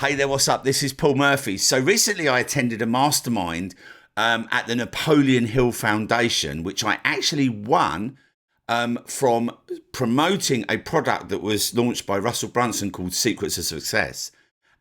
Hey there, what's up? This is Paul Murphy. So recently I attended a mastermind at the Napoleon Hill Foundation, which I actually won from promoting a product that was launched by Russell Brunson called Secrets of Success.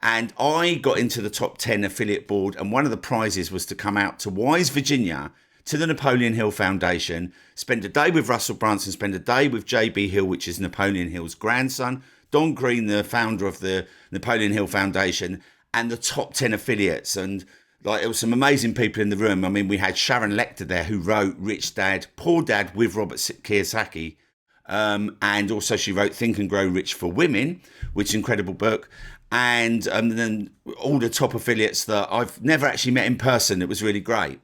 And I got into the top 10 affiliate board, and one of the prizes was to come out to Wise, Virginia, to the Napoleon Hill Foundation, spend a day with Russell Brunson, spend a day with JB Hill, which is Napoleon Hill's grandson, Don Green, the founder of the Napoleon Hill Foundation, and the top 10 affiliates. And like, it was some amazing people in the room. I mean, we had Sharon Lecter there, who wrote Rich Dad, Poor Dad with Robert Kiyosaki. And also she wrote Think and Grow Rich for Women, which is an incredible book. And then all the top affiliates that I've never actually met in person. It was really great.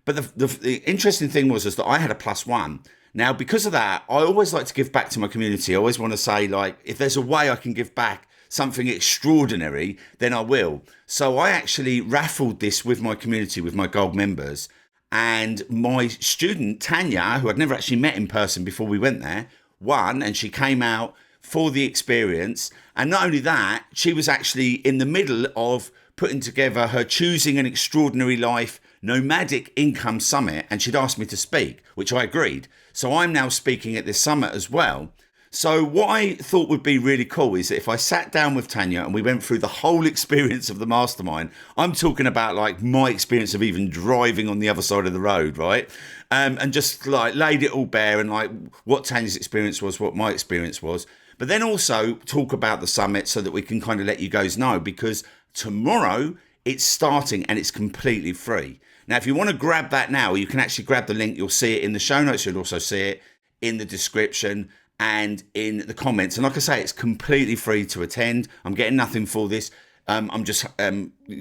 But the interesting thing was is that I had a +1. Now, because of that, I always like to give back to my community. I always want to say, like, if there's a way I can give back something extraordinary, then I will. So I actually raffled this with my community, with my gold members. And my student, Tanya, who I'd never actually met in person before we went there, won, and she came out for the experience. And not only that, she was actually in the middle of putting together her Choosing an Extraordinary Life Nomadic Income Summit, and she'd asked me to speak, which I agreed. So I'm now speaking at this summit as well. So what I thought would be really cool is that if I sat down with Tanya and we went through the whole experience of the mastermind. I'm talking about like my experience of even driving on the other side of the road, right? And just like laid it all bare, and like what Tanya's experience was, what my experience was. But then also talk about the summit so that we can kind of let you guys know, because tomorrow it's starting and it's completely free. Now, if you want to grab that now, you can actually grab the link. You'll see it in the show notes. You'll also see it in the description and in the comments. And like I say, it's completely free to attend. I'm getting nothing for this. I'm just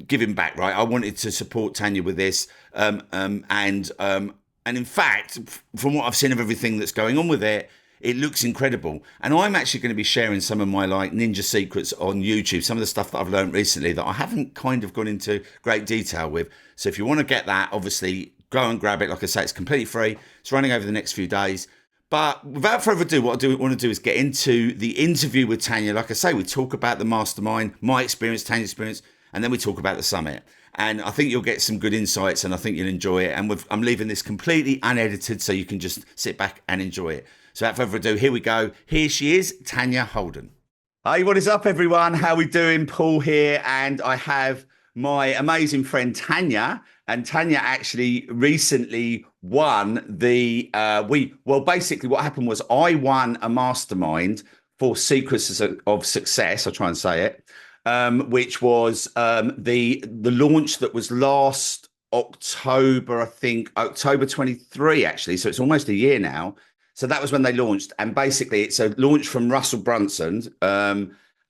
giving back, right? I wanted to support Tanya with this. And in fact, from what I've seen of everything that's going on with it, it looks incredible. And I'm actually going to be sharing some of my like ninja secrets on YouTube, some of the stuff that I've learned recently that I haven't kind of gone into great detail with. So if you want to get that, obviously go and grab it. Like I say, it's completely free. It's running over the next few days. But without further ado, what I want to do is get into the interview with Tanya. Like I say, we talk about the mastermind, my experience, Tanya's experience, and then we talk about the summit. And I think you'll get some good insights, and I think you'll enjoy it. And I'm leaving this completely unedited, so you can just sit back and enjoy it. So without further ado, here we go. Here she is, Tanya Holden. Hey, what is up, everyone? How we doing? Paul here, and I have my amazing friend Tanya. And Tanya actually recently won the basically what happened was I won a mastermind for Secrets of Success. I'll try and say it, which was the launch that was last October, I think October 23 actually. So it's almost a year now. So that was when they launched, and basically it's a launch from Russell Brunson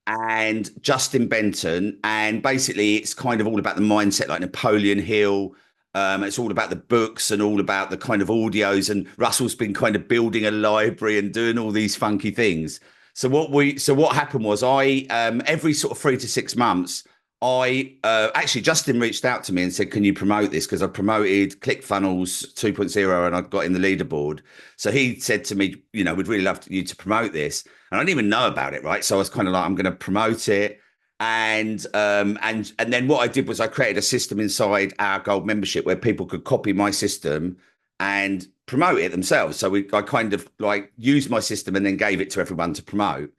and Justin Benton, and basically it's kind of all about the mindset, like Napoleon Hill. It's all about the books and all about the kind of audios, and Russell's been kind of building a library and doing all these funky things. So what happened was I every sort of 3 to 6 months. Actually, Justin reached out to me and said, can you promote this? Because I promoted ClickFunnels 2.0 and I got in the leaderboard. So he said to me, we'd really love you to promote this. And I didn't even know about it, right? So I was kind of like, I'm going to promote it. And then what I did was I created a system inside our gold membership where people could copy my system and promote it themselves. So I kind of like used my system and then gave it to everyone to promote,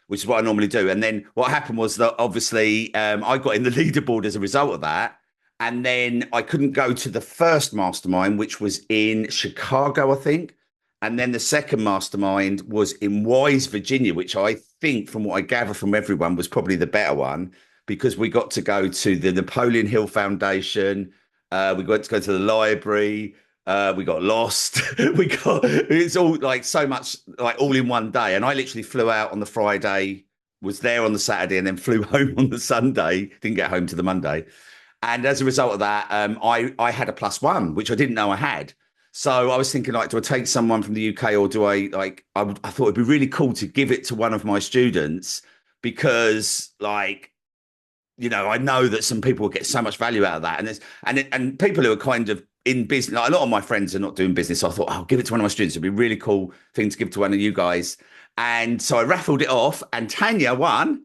which is what I normally do. And then what happened was that obviously I got in the leaderboard as a result of that. And then I couldn't go to the first mastermind, which was in Chicago, I think. And then the second mastermind was in Wise, Virginia, which I think, from what I gather from everyone, was probably the better one, because we got to go to the Napoleon Hill Foundation. We got to go to the library. We got lost. It's all like so much, like all in one day. And I literally flew out on the Friday, was there on the Saturday, and then flew home on the Sunday. Didn't get home to the Monday. And as a result of that, I had a +1, which I didn't know I had. So I was thinking, like, do I take someone from the UK, or do I like? I thought it'd be really cool to give it to one of my students, because like, I know that some people will get so much value out of that, and people who are kind of in business, like a lot of my friends are not doing business. So I thought, I'll give it to one of my students. It'd be a really cool thing to give to one of you guys. And so I raffled it off, and Tanya won.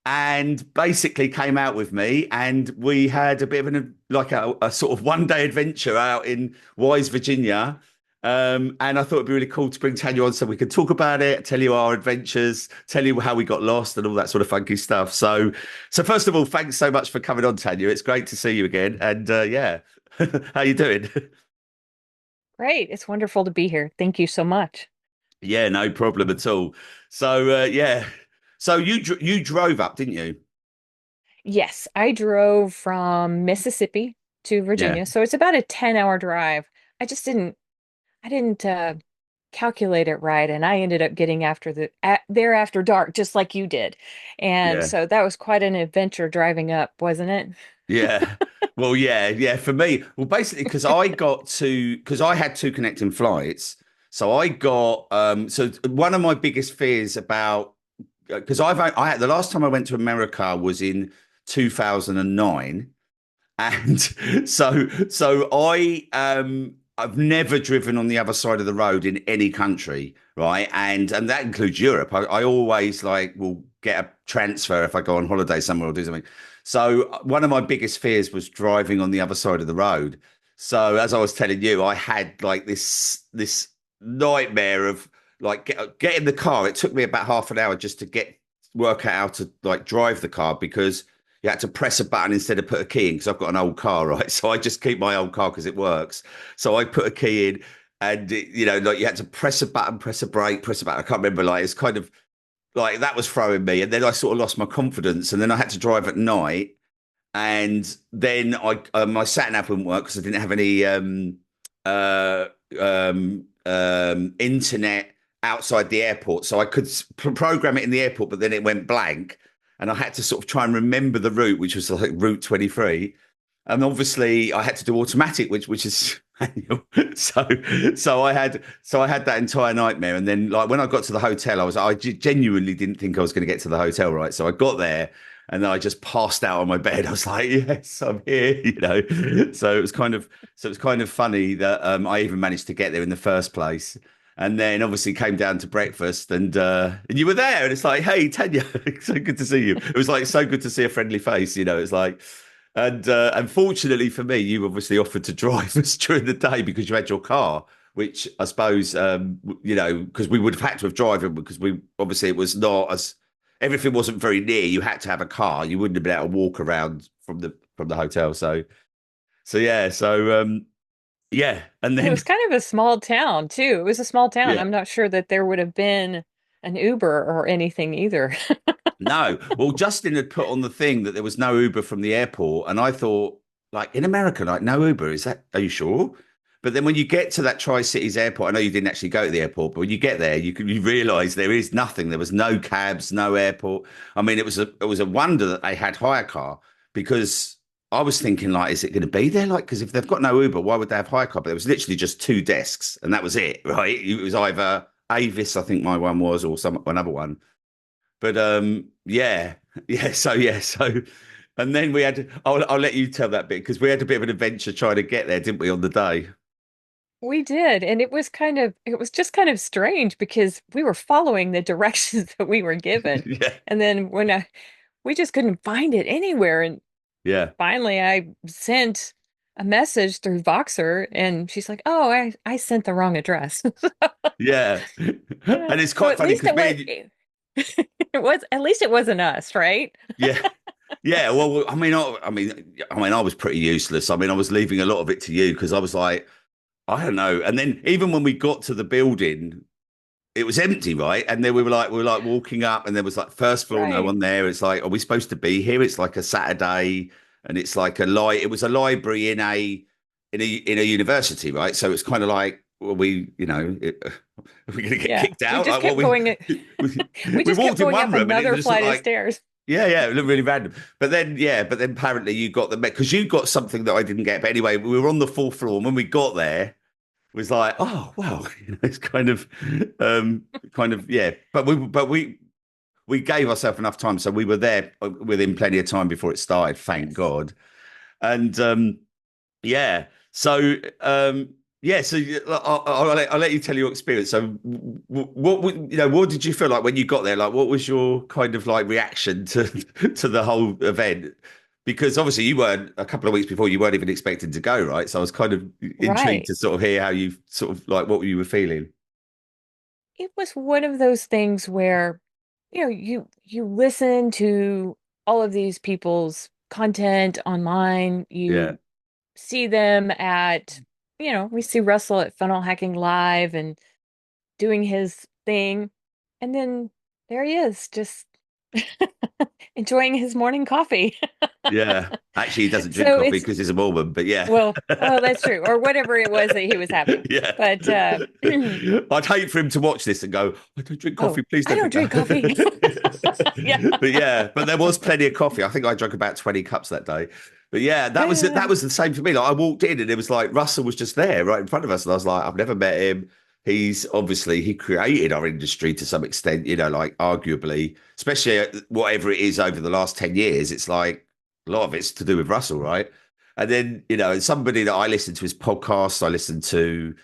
and basically came out with me, and we had a bit of a sort of 1 day adventure out in Wise, Virginia. And I thought it'd be really cool to bring Tanya on so we could talk about it, tell you our adventures, tell you how we got lost and all that sort of funky stuff. So first of all, thanks so much for coming on, Tanya. It's great to see you again. And yeah, how you doing? Great. It's wonderful to be here. Thank you so much. Yeah, no problem at all. So yeah, so you drove up, didn't you? Yes, I drove from Mississippi to Yeah, Virginia, so it's about a 10-hour drive. I didn't calculate it right, and I ended up getting there after dark, just like you did. And yeah. so that was quite an adventure driving up, wasn't it? Yeah. Well, yeah, yeah. For me, well, basically, because I had two connecting flights. So I got, so one of my biggest fears about, because I had, the last time I went to America was in 2009. And I've never driven on the other side of the road in any country, right? And that includes Europe. I always like will get a transfer if I go on holiday somewhere or do something. So one of my biggest fears was driving on the other side of the road. So as I was telling you, I had like this nightmare of like get in the car. It took me about half an hour just to work out how to like drive the car because you had to press a button instead of put a key in because I've got an old car, right? So I just keep my old car because it works. So I put a key in, and like you had to press a button, press a brake, press a button. I can't remember. Like it's kind of like that was throwing me, and then I sort of lost my confidence, and then I had to drive at night, and then I my sat nav wouldn't work because I didn't have any uh, internet outside the airport, so I could program it in the airport, but then it went blank, and I had to sort of try and remember the route, which was like Route 23, and obviously I had to do automatic, which is manual. So I had that entire nightmare, and then like when I got to the hotel, I genuinely didn't think I was going to get to the hotel, right? So I got there. And then I just passed out on my bed. I was like, "Yes, I'm here," So it was kind of funny that I even managed to get there in the first place. And then obviously came down to breakfast, and you were there, and it's like, "Hey, Tanya, so good to see you." It was like so good to see a friendly face. It's like, and unfortunately for me, you obviously offered to drive us during the day because you had your car, which I suppose because we would have had to have driven because we obviously it was not as everything wasn't very near. You had to have a car. You wouldn't have been able to walk around from the hotel. So yeah, yeah, and And it then was kind of a small town too. It was a small town. yeah. I'm not sure that there would have been an Uber or anything either. No. Well, Justin had put on the thing that there was no Uber from the airport. And I thought, like, in America, like, no Uber. Are you sure? But then when you get to that Tri-Cities airport, I know you didn't actually go to the airport, but when you get there, you realize there is nothing. There was no cabs, no airport. I mean, it was a wonder that they had hire car because I was thinking, like, is it going to be there? Like, because if they've got no Uber, why would they have hire car? But there was literally just two desks and that was it, right? It was either Avis, I think my one was, or another one. But yeah, yeah. So and then we had. I'll let you tell that bit because we had a bit of an adventure trying to get there, didn't we, on the day? We did, and it was just kind of strange because we were following the directions that we were given. Yeah, And then we just couldn't find it anywhere. And yeah, finally I sent a message through Voxer and she's like, "Oh, I sent the wrong address." yeah. Yeah. And it's So quite at funny least because it me was and it was at least it wasn't us, right? yeah, yeah. Well, I was pretty useless. I mean, I was leaving a lot of it to you because I was like, I don't know. And then even when we got to the building, it was empty, right? And then we were like walking up, and there was like first floor, no Right. one there. It's like, are we supposed to be here? It's like a Saturday, and it's like It was a library in a university, right? So it's kind of like, well, are we going to get Yeah. kicked out? Like, we, We we just kept walked in going one up room, and it another just looked flight of like, stairs. yeah, it looked really random. But then apparently you got the because you got something that I didn't get. But anyway, we were on the fourth floor, and when we got there was like, oh wow, it's kind of yeah. But we gave ourselves enough time, so we were there within plenty of time before it started. Thank Yes. God. And yeah, so Yeah, so I'll let you tell your experience. So, what did you feel like when you got there? Like, what was your kind of like reaction to to the whole event? Because obviously, you weren't a couple of weeks before, you weren't even expecting to go, right? So, I was kind of intrigued Right. to sort of hear how you sort of like what you were feeling. It was one of those things where, you listen to all of these people's content online, Yeah, you see them at, we see Russell at Funnel Hacking Live and doing his thing, and then there he is, just enjoying his morning coffee. yeah. Actually, he doesn't drink So coffee it's because he's a Mormon, but yeah, well, that's true, or whatever it was that he was having. yeah. But I'd hate for him to watch this and go, "I don't drink oh, coffee. Please I don't don't think drink coffee. that." Yeah. But yeah, but there was plenty of coffee. I think I drank about 20 cups that day. But yeah, that was it. That was the same for me. Like I walked in and it was like Russell was just there right in front of us, and I was like, I've never met him. He's obviously he created our industry to some extent, like arguably, especially whatever it is over the last 10 years. It's like a lot of it's to do with Russell, right? And then, somebody that I listened to his podcasts, I listened to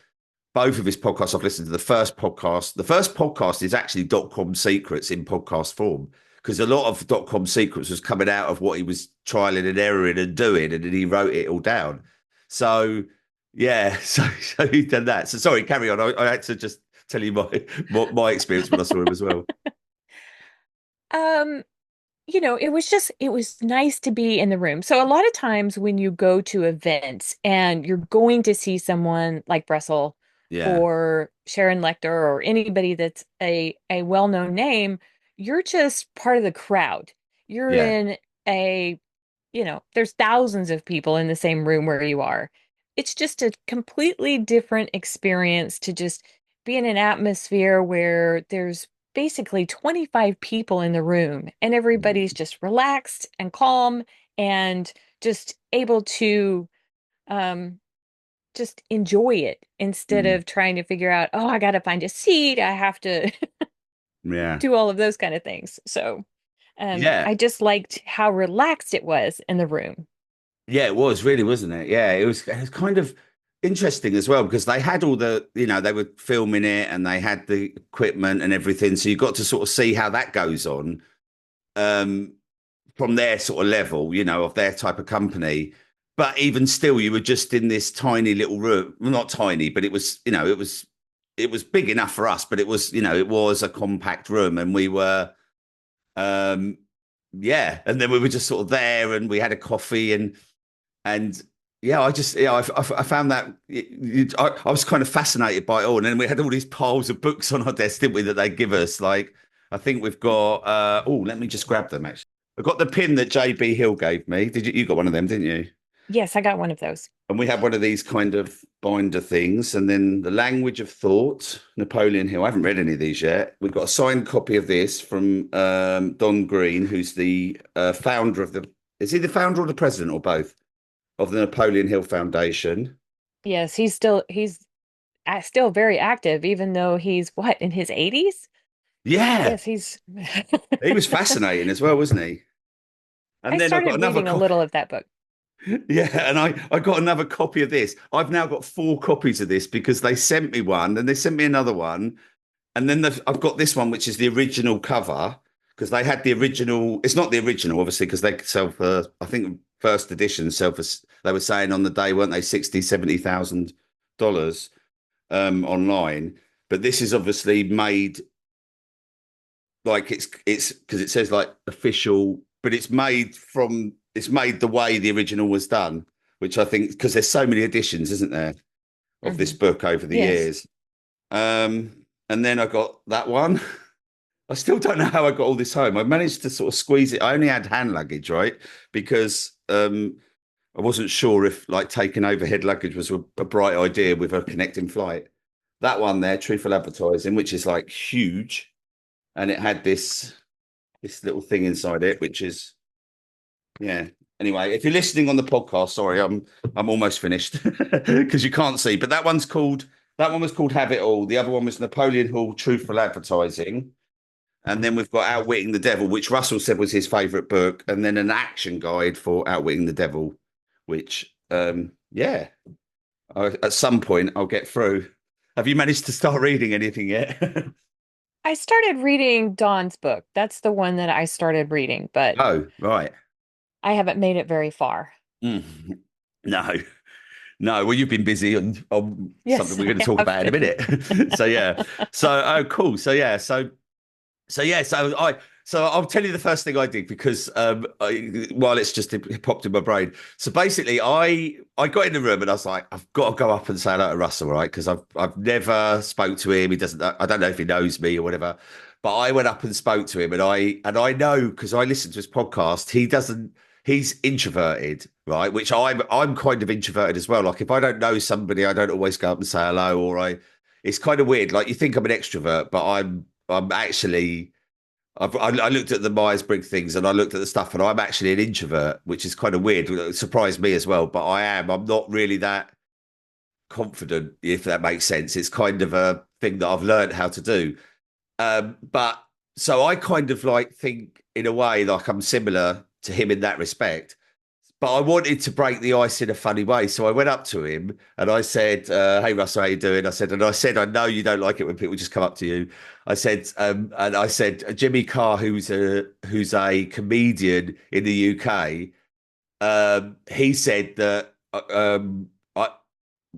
both of his podcasts. I've listened to the first podcast. The first podcast is actually .com secrets in podcast form because a lot of .com secrets was coming out of what he was trialing and erroring and doing, and then he wrote it all down. So yeah, so he done that. So sorry, carry on. I had to just tell you my experience when I saw him as well. Um, it was nice to be in the room. So a lot of times when you go to events and you're going to see someone like Russell Yeah, or Sharon Lecter or anybody that's a well-known name, you're just part of the crowd. You're yeah, in a, there's thousands of people in the same room where you are. It's just a completely different experience to just be in an atmosphere where there's basically 25 people in the room and everybody's just relaxed and calm and just able to um just enjoy it instead mm, of trying to figure out, oh, I got to find a seat, I have to yeah, do all of those kind of things. So yeah. I just liked how relaxed it was in the room. Yeah, it was really, wasn't it? Yeah, it was kind of interesting as well because they had all the, they were filming it and they had the equipment and everything. So you got to sort of see how that goes on um, from their sort of level, of their type of company. But even still, you were just in this tiny little room. Well, not tiny, but it was, it was big enough for us, but it was, it was a compact room and we were um yeah, and then we were just sort of there and we had a coffee and yeah, I just I found that I was kind of fascinated by it all, and then we had all these piles of books on our desk, didn't we? That they give us. Like I think we've got. Oh, let me just grab them. Actually, I got the pin that JB Hill gave me. Did you? You got one of them, didn't you? Yes, I got one of those. And we have one of these kind of binder things, and then the Language of Thought, Napoleon Hill. I haven't read any of these yet. We've got a signed copy of this from Don Green, who's the founder of the. Is he the founder or the president or both? Of the Napoleon Hill Foundation. Yes, he's still very active even though he's what, in his 80s? Yeah, Yes, he's he was fascinating as well, wasn't he? I And then I got started another reading a copy. little of that book. Yeah, and I got another copy of this. I've now got four copies of this because they sent me one and they sent me another one. And then I've got this one, which is the original cover because they had the original. It's not the original, obviously, because they sell for, I think, first edition sell for, they were saying on the day, weren't they, 60, $70,000 online. But this is obviously made like it's because it says like official, but it's made the way the original was done, which I think because there's so many editions, isn't there, of this Hmm. book over the Yes. years. And then I got that one. I still don't know how I got all this home. I managed to sort of squeeze it. I only had hand luggage, right? Because I wasn't sure if like taking overhead luggage was a bright idea with a connecting flight. That one there, Truthful Advertising, which is like huge, and it had this little thing inside it, which is yeah. Anyway, if you're listening on the podcast, sorry, I'm almost finished because you can't see. But that one was called Have It All. The other one was Napoleon Hill, Truthful Advertising. And then we've got Outwitting the Devil, which Russell said was his favourite book, and then an action guide for Outwitting the Devil, which yeah, At some point, I'll get through. Have you managed to start reading anything yet? I started reading Dawn's book. That's the one that I started reading, but Oh, right. I haven't made it very far. Mm. No, no. Well, you've been busy on something Yes, we're going to I talk have about in a been. minute. So yeah. So oh, cool. So yeah. So yeah, so I'll tell you the first thing I did because while it's just it popped in my brain. So basically, I got in the room and I was like, I've got to go up and say hello to Russell, right? Because I've never spoke to him. He doesn't. I don't know if he knows me or whatever. But I went up and spoke to him, and I know because I listened to his podcast. He doesn't. He's introverted, right? Which I'm kind of introverted as well. Like if I don't know somebody, I don't always go up and say hello, or I. It's kind of weird. Like you think I'm an extrovert, but I'm actually I looked at the Myers-Briggs things and I looked at the stuff and I'm actually an introvert, which is kind of weird. It surprised me as well, but I am. I'm not really that confident, if that makes sense. It's kind of a thing that I've learned how to do. But so I kind of like think in a way like I'm similar to him in that respect. But I wanted to break the ice in a funny way. So I went up to him and I said, hey, Russell, how you doing? I know you don't like it when people just come up to you. I said, Jimmy Carr, who's a comedian in the UK, he said that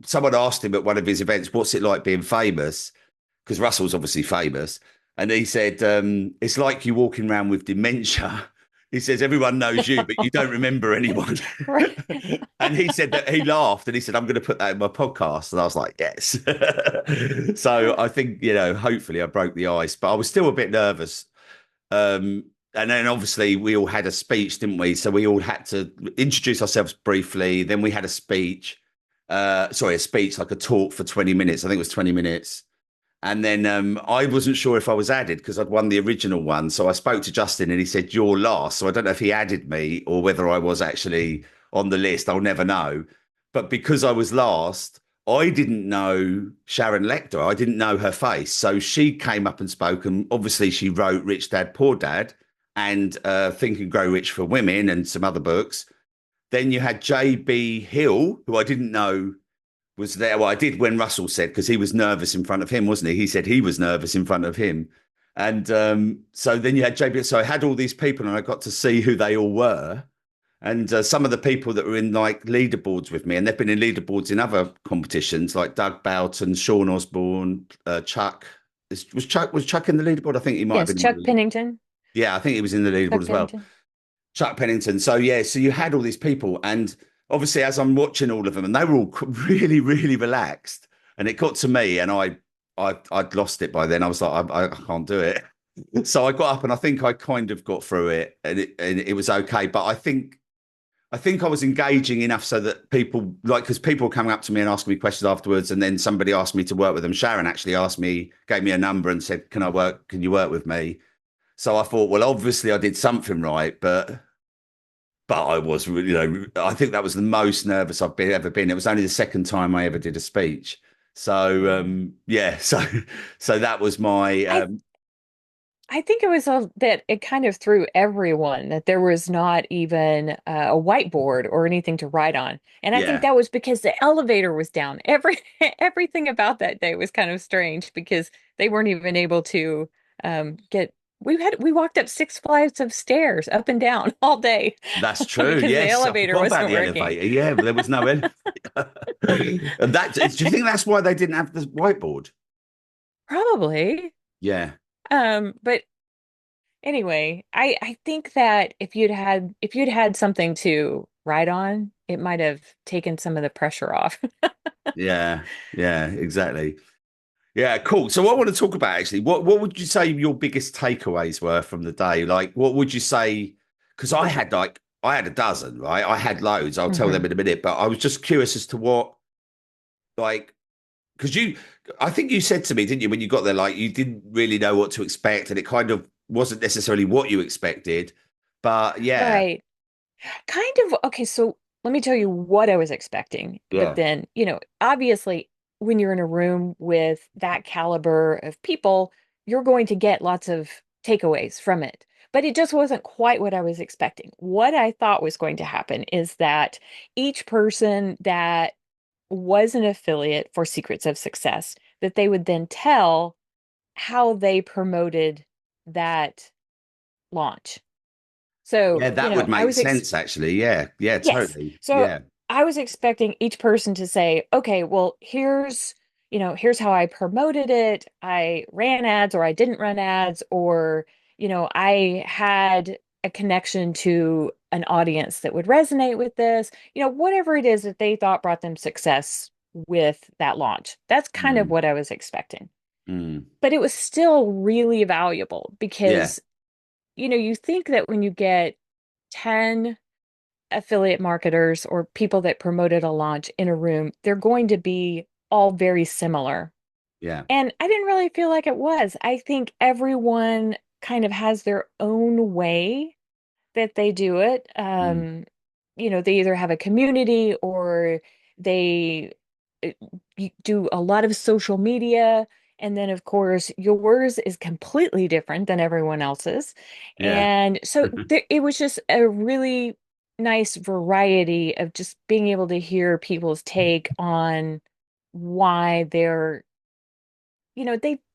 someone asked him at one of his events, what's it like being famous? Because Russell's obviously famous. And he said, it's like you walking around with dementia. He says, everyone knows you, but you don't remember anyone. Right. And he said that he laughed and he said, I'm going to put that in my podcast. And I was like, yes. So I think, hopefully I broke the ice, but I was still a bit nervous. And then obviously we all had a speech, didn't we? So we all had to introduce ourselves briefly. Then we had a speech, a speech, like a talk for 20 minutes. I think it was 20 minutes. And then I wasn't sure if I was added because I'd won the original one. So I spoke to Justin and he said, you're last. So I don't know if he added me or whether I was actually on the list. I'll never know. But because I was last, I didn't know Sharon Lecter. I didn't know her face. So she came up and spoke. And obviously, she wrote Rich Dad, Poor Dad and Think and Grow Rich for Women and some other books. Then you had J.B. Hill, who I didn't know was there. Well, I did when Russell said, because he was nervous in front of him, wasn't he? He said he was nervous in front of him. And so then you had JB. So I had all these people and I got to see who they all were. And some of the people that were in like leaderboards with me, and they've been in leaderboards in other competitions like Doug Boughton, Sean Osborne, Chuck. Was Chuck in the leaderboard? I think he might have Yes, been. Chuck Pennington. Yeah, I think he was in the leaderboard Chuck as well. Pennington. Chuck Pennington. So yeah, so you had all these people, and obviously as I'm watching all of them, and they were all really, really relaxed, and it got to me, and I'd lost it by then. I was like, I can't do it. So I got up, and I think I kind of got through it, and it was okay. But I think I was engaging enough so that people like because people were coming up to me and asking me questions afterwards, and then somebody asked me to work with them. Sharon actually asked me, gave me a number, and said, "Can I work? Can you work with me?" So I thought, well, obviously I did something right, but I was, I think that was the most nervous ever been. It was only the second time I ever did a speech. So yeah, so that was my I I think it was that it kind of threw everyone that there was not even a whiteboard or anything to write on. And I think yeah, that was because the elevator was down. Everything about that day was kind of strange because they weren't even able to get we walked up 6 flights of stairs up and down all day that's true. because the Yes, I elevator forgot about wasn't the working. elevator. Yeah, but there was no elevator. And do you think that's why they didn't have the whiteboard? Probably. Yeah, But anyway, I think that if you'd had something to write on, it might have taken some of the pressure off. yeah, yeah, exactly. Yeah, cool. So what I want to talk about actually, what would you say your biggest takeaways were from the day? Like, what would you say? Because I had a dozen, right? I had loads. I'll tell them hmm in a minute, but I was just curious as to what, like, because I think you said to me, didn't you, when you got there, like you didn't really know what to expect, and it kind of wasn't necessarily what you expected. But yeah, Right. Kind of. Okay, so let me tell you what I was expecting. But yeah, then, obviously, when you're in a room with that caliber of people, you're going to get lots of takeaways from it. But it just wasn't quite what I was expecting. What I thought was going to happen is that each person that was an affiliate for Secrets of Success, that they would then tell how they promoted that launch. So, Yeah, that would I make was sense, actually. Yeah. Yeah, yes. totally. So Yeah. I was expecting each person to say, okay, well, here's how I promoted it. I ran ads or I didn't run ads, or, I had a connection to an audience that would resonate with this, whatever it is that they thought brought them success with that launch. That's kind of Mm, what I was expecting. mm. But it was still really valuable Yeah. because, you think that when you get 10 affiliate marketers or people that promoted a launch in a room, they're going to be all very similar. Yeah. And I didn't really feel like it was. I think everyone kind of has their own way that they do it. Mm, They either have a community or they uh, do a lot of social media. And then, of course, yours is completely different than everyone else's. yeah. And so it was just a really nice variety of just being able to hear people's take on why they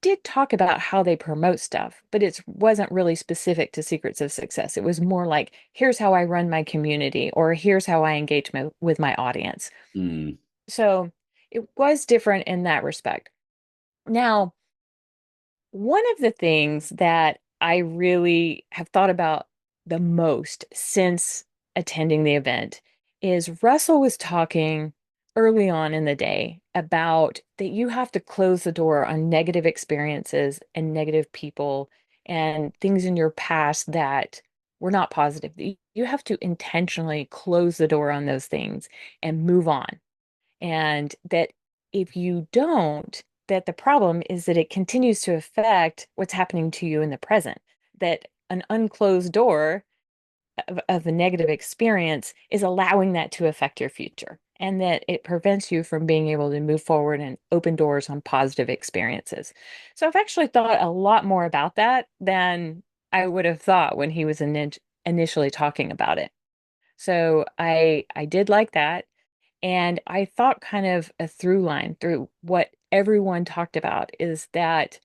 did talk about how they promote stuff, but it wasn't really specific to Secrets of Success. It was more like, here's how I run my community, or here's how I engage with my audience. Mm, So it was different in that respect. Now, one of the things that I really have thought about the most since attending the event is Russell was talking early on in the day about that you have to close the door on negative experiences and negative people and things in your past that were not positive. You have to intentionally close the door on those things and move on. And that if you don't, that the problem is that it continues to affect what's happening to you in the present. That an unclosed door of a negative experience is allowing that to affect your future, and that it prevents you from being able to move forward and open doors on positive experiences. So I've actually thought a lot more about that than I would have thought when he was initially talking about it. So I did like that. And I thought kind of a through line through what everyone talked about is that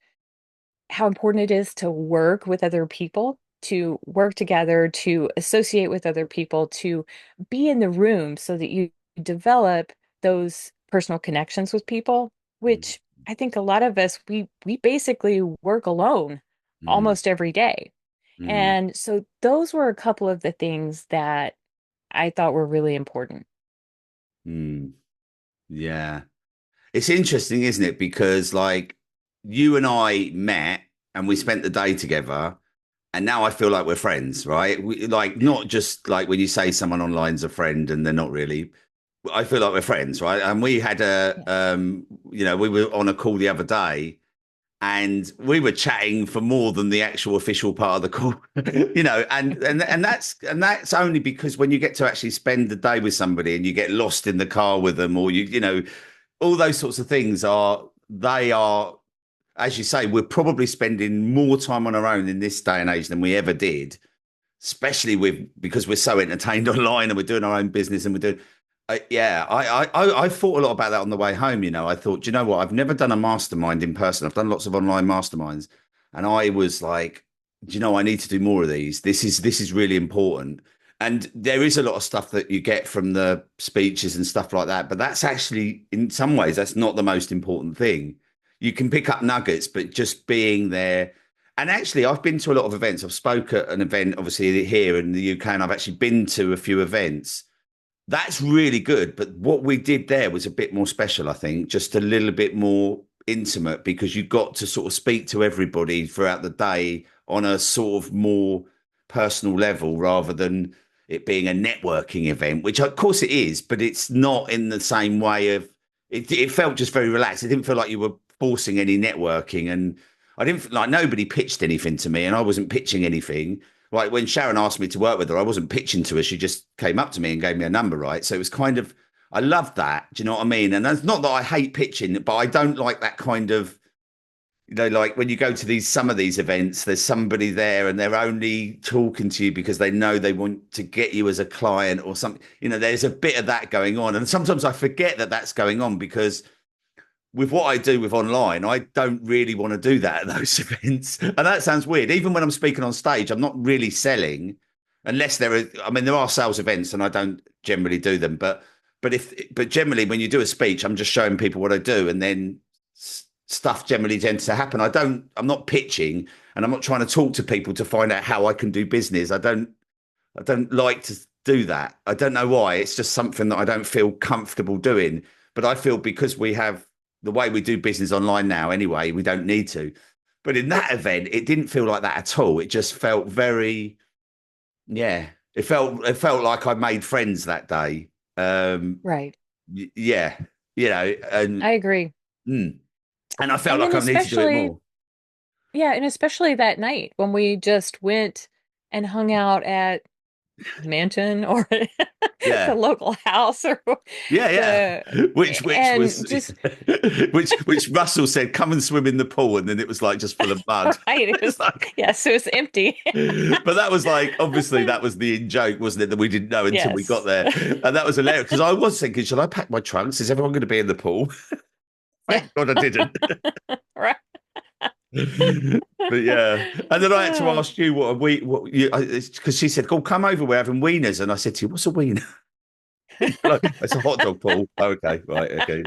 how important it is to work with other people, to work together, to associate with other people, to be in the room so that you develop those personal connections with people, mm, which I think a lot of us we basically work alone mm, almost every day. mm, And so those were a couple of the things that I thought were really important. mm. Yeah. It's interesting, isn't it? Because like you and I met and we spent the day together, and now I feel like we're friends, right? Like not just like when you say someone online's a friend and they're not really. I feel like we're friends, right? And we had Yes. we were on a call the other day and we were chatting for more than the actual official part of the call, and that's only because when you get to actually spend the day with somebody and you get lost in the car with them, or all those sorts of things they are, as you say, we're probably spending more time on our own in this day and age than we ever did, especially because we're so entertained online and we're doing our own business and we're doing. Yeah, I thought a lot about that on the way home. I thought, do you know what? I've never done a mastermind in person. I've done lots of online masterminds, and I was like, do you know, I need to do more of these. This is really important. And there is a lot of stuff that you get from the speeches and stuff like that, but that's actually, in some ways, that's not the most important thing. You can pick up nuggets, but just being there. And actually, I've been to a lot of events. I've spoke at an event, obviously here in the UK, and I've actually been to a few events. That's really good. But what we did there was a bit more special, I think, just a little bit more intimate because you got to sort of speak to everybody throughout the day on a sort of more personal level rather than it being a networking event, which of course it is, but it's not in the same way of it felt just very relaxed. It didn't feel like you were forcing any networking. And I didn't like nobody pitched anything to me and I wasn't pitching anything. Like when Sharon asked me to work with her, I wasn't pitching to her. She just came up to me and gave me a number, right? So it was kind of, I love that. Do you know what I mean? And that's not that I hate pitching, but I don't like that kind of You know, like when you go to some of these events, there's somebody there and they're only talking to you because they know they want to get you as a client or something. You know, there's a bit of that going on. And sometimes I forget that that's going on because with what I do with online, I don't really want to do that at those events. And that sounds weird. Even when I'm speaking on stage, I'm not really selling unless there are, I mean, there are sales events and I don't generally do them, but generally when you do a speech, I'm just showing people what I do. And then stuff generally tends to happen. I'm not pitching and I'm not trying to talk to people to find out how I can do business. I don't like to do that. I don't know why. It's just something that I don't feel comfortable doing. But I feel because we have the way we do business online now anyway, we don't need to. But in that event, it didn't feel like that at all. It just felt very, yeah. It felt like I made friends that day. Right. Yeah, you know, I agree. mm, and I felt And then like I need to do it especially, more. yeah, and especially that night when we just went and hung out at mansion or the Yeah. local house or Yeah, the yeah. Which was and just which Russell said, come and swim in the pool, and then it was like just full of mud. right, it It's was, like, yes, it was empty. but that was like obviously that was the in joke, wasn't it? That we didn't know until we got Yes. there, and that was hilarious because I was thinking, should I pack my trunks? Is everyone going to be in the pool? Yeah. Thank God I didn't. Right. But yeah, and then I had to ask you what a we what you because she said, "Oh, come over, we're having wieners," and I said to you, "What's a wiener?" Like, it's a hot dog, Paul. Oh, okay, right, okay,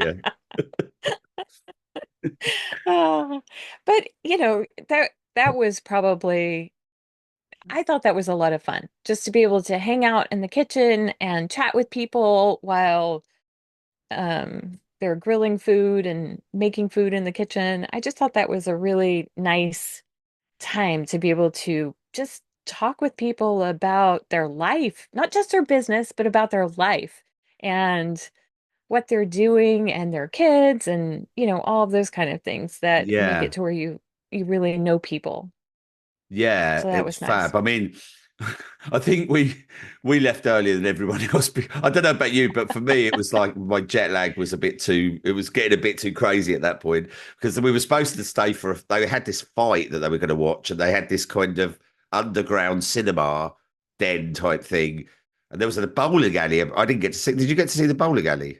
yeah. Oh, but that was probably I thought that was a lot of fun just to be able to hang out in the kitchen and chat with people while they're grilling food and making food in the kitchen. I just thought that was a really nice time to be able to just talk with people about their life, not just their business, but about their life and what they're doing and their kids and, all of those kind of things that make it Yeah, to where you really know people. yeah, So it that was was nice. fab. I mean, I think we left earlier than everyone else. I don't know about you, but for me, it was like my jet lag was a bit too. It was getting a bit too crazy at that point because we were supposed to stay for. They had this fight that they were going to watch, and they had this kind of underground cinema den type thing, and there was a bowling alley. I didn't get to see. Did you get to see the bowling alley?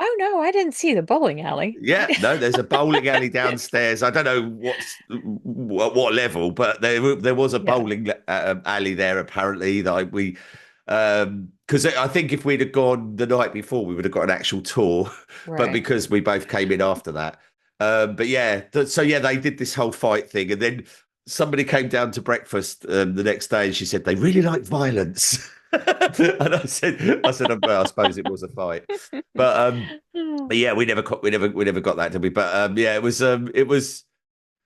Oh no, I didn't see the bowling alley. Yeah, no, there's a bowling alley downstairs. I don't know what level, but there was a Yeah, bowling alley there apparently that we because I think if we'd have gone the night before, we would have got an actual tour, but right. because we both came in after that, but yeah, so yeah, they did this whole fight thing, and then somebody came down to breakfast the next day, and she said they really like violence, and well, I suppose it was a fight, but but yeah, we never got that, did we? But yeah, it was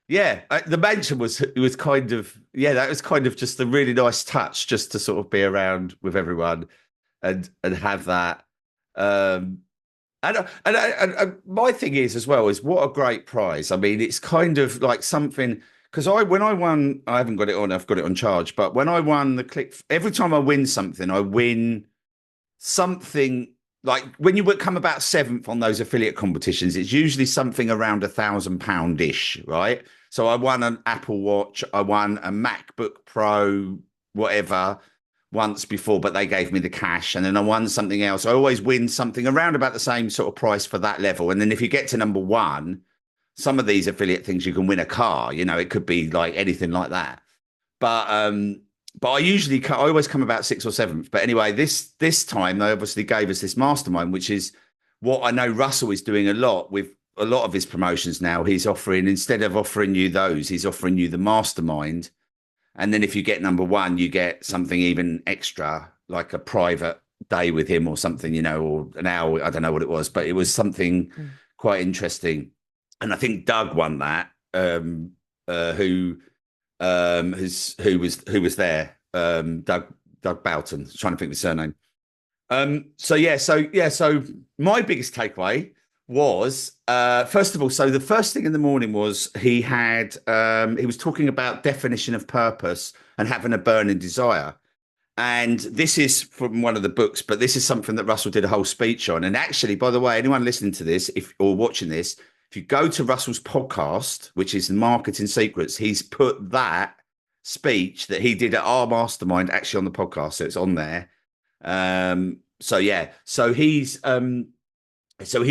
yeah. The mansion was kind of yeah, that was kind of just a really nice touch, just to sort of be around with everyone and have that. Um, and my thing is as well is what a great prize. I mean, it's kind of like something because when I won, I haven't got it on, I've got it on charge, but when I won the click, every time I win something, I win something like when you would come about seventh on those affiliate competitions, it's usually something around £1,000 ish, right? So I won an Apple Watch, I won a MacBook Pro, whatever, once before, but they gave me the cash, and then I won something else. I always win something around about the same sort of price for that level, and then if you get to number one, some of these affiliate things you can win a car. You know, it could be like anything like that. But I always come about sixth or seventh. But anyway, this time they obviously gave us this mastermind, which is what I know Russell is doing a lot with a lot of his promotions now. He's offering, instead of offering you those, he's offering you the mastermind. And then if you get number one, you get something even extra, like a private day with him or something, you know, or an hour. I don't know what it was, but it was something Mm. quite interesting. And I think Doug won that, who who was there, Doug Boughton. Trying to think of his surname. So my biggest takeaway was first of all, so the first thing in the morning was he was talking about definition of purpose and having a burning desire. And this is from one of the books, but this is something that Russell did a whole speech on. And actually, by the way, anyone listening to this, if or watching this, If you go to Russell's podcast, which is Marketing Secrets, he's put that speech that he did at our mastermind actually on the podcast, so it's on there. So yeah, so he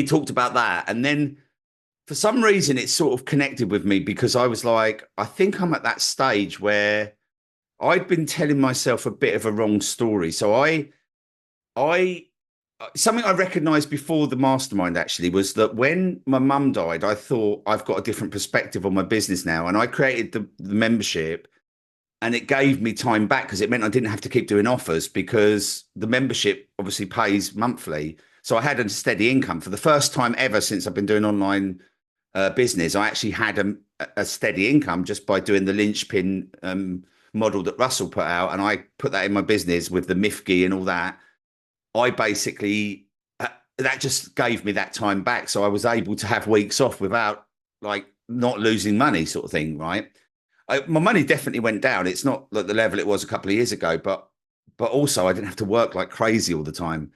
talked about that, and then for some reason it sort of connected with me because I was like, I think I'm at that stage where I'd been telling myself a bit of a wrong story. So I something I recognized before the mastermind actually was that when my mum died, I thought I've got a different perspective on my business now. And I created the membership, and it gave me time back because it meant I didn't have to keep doing offers because the membership obviously pays monthly. So I had a steady income for the first time ever since I've been doing online business. I actually had a steady income just by doing the linchpin model that Russell put out. And I put that in my business with the MIFGI and all that. I basically that just gave me that time back, so I was able to have weeks off without like not losing money, sort of thing. Right? My money definitely went down. It's not like the level it was a couple of years ago, but also I didn't have to work like crazy all the time.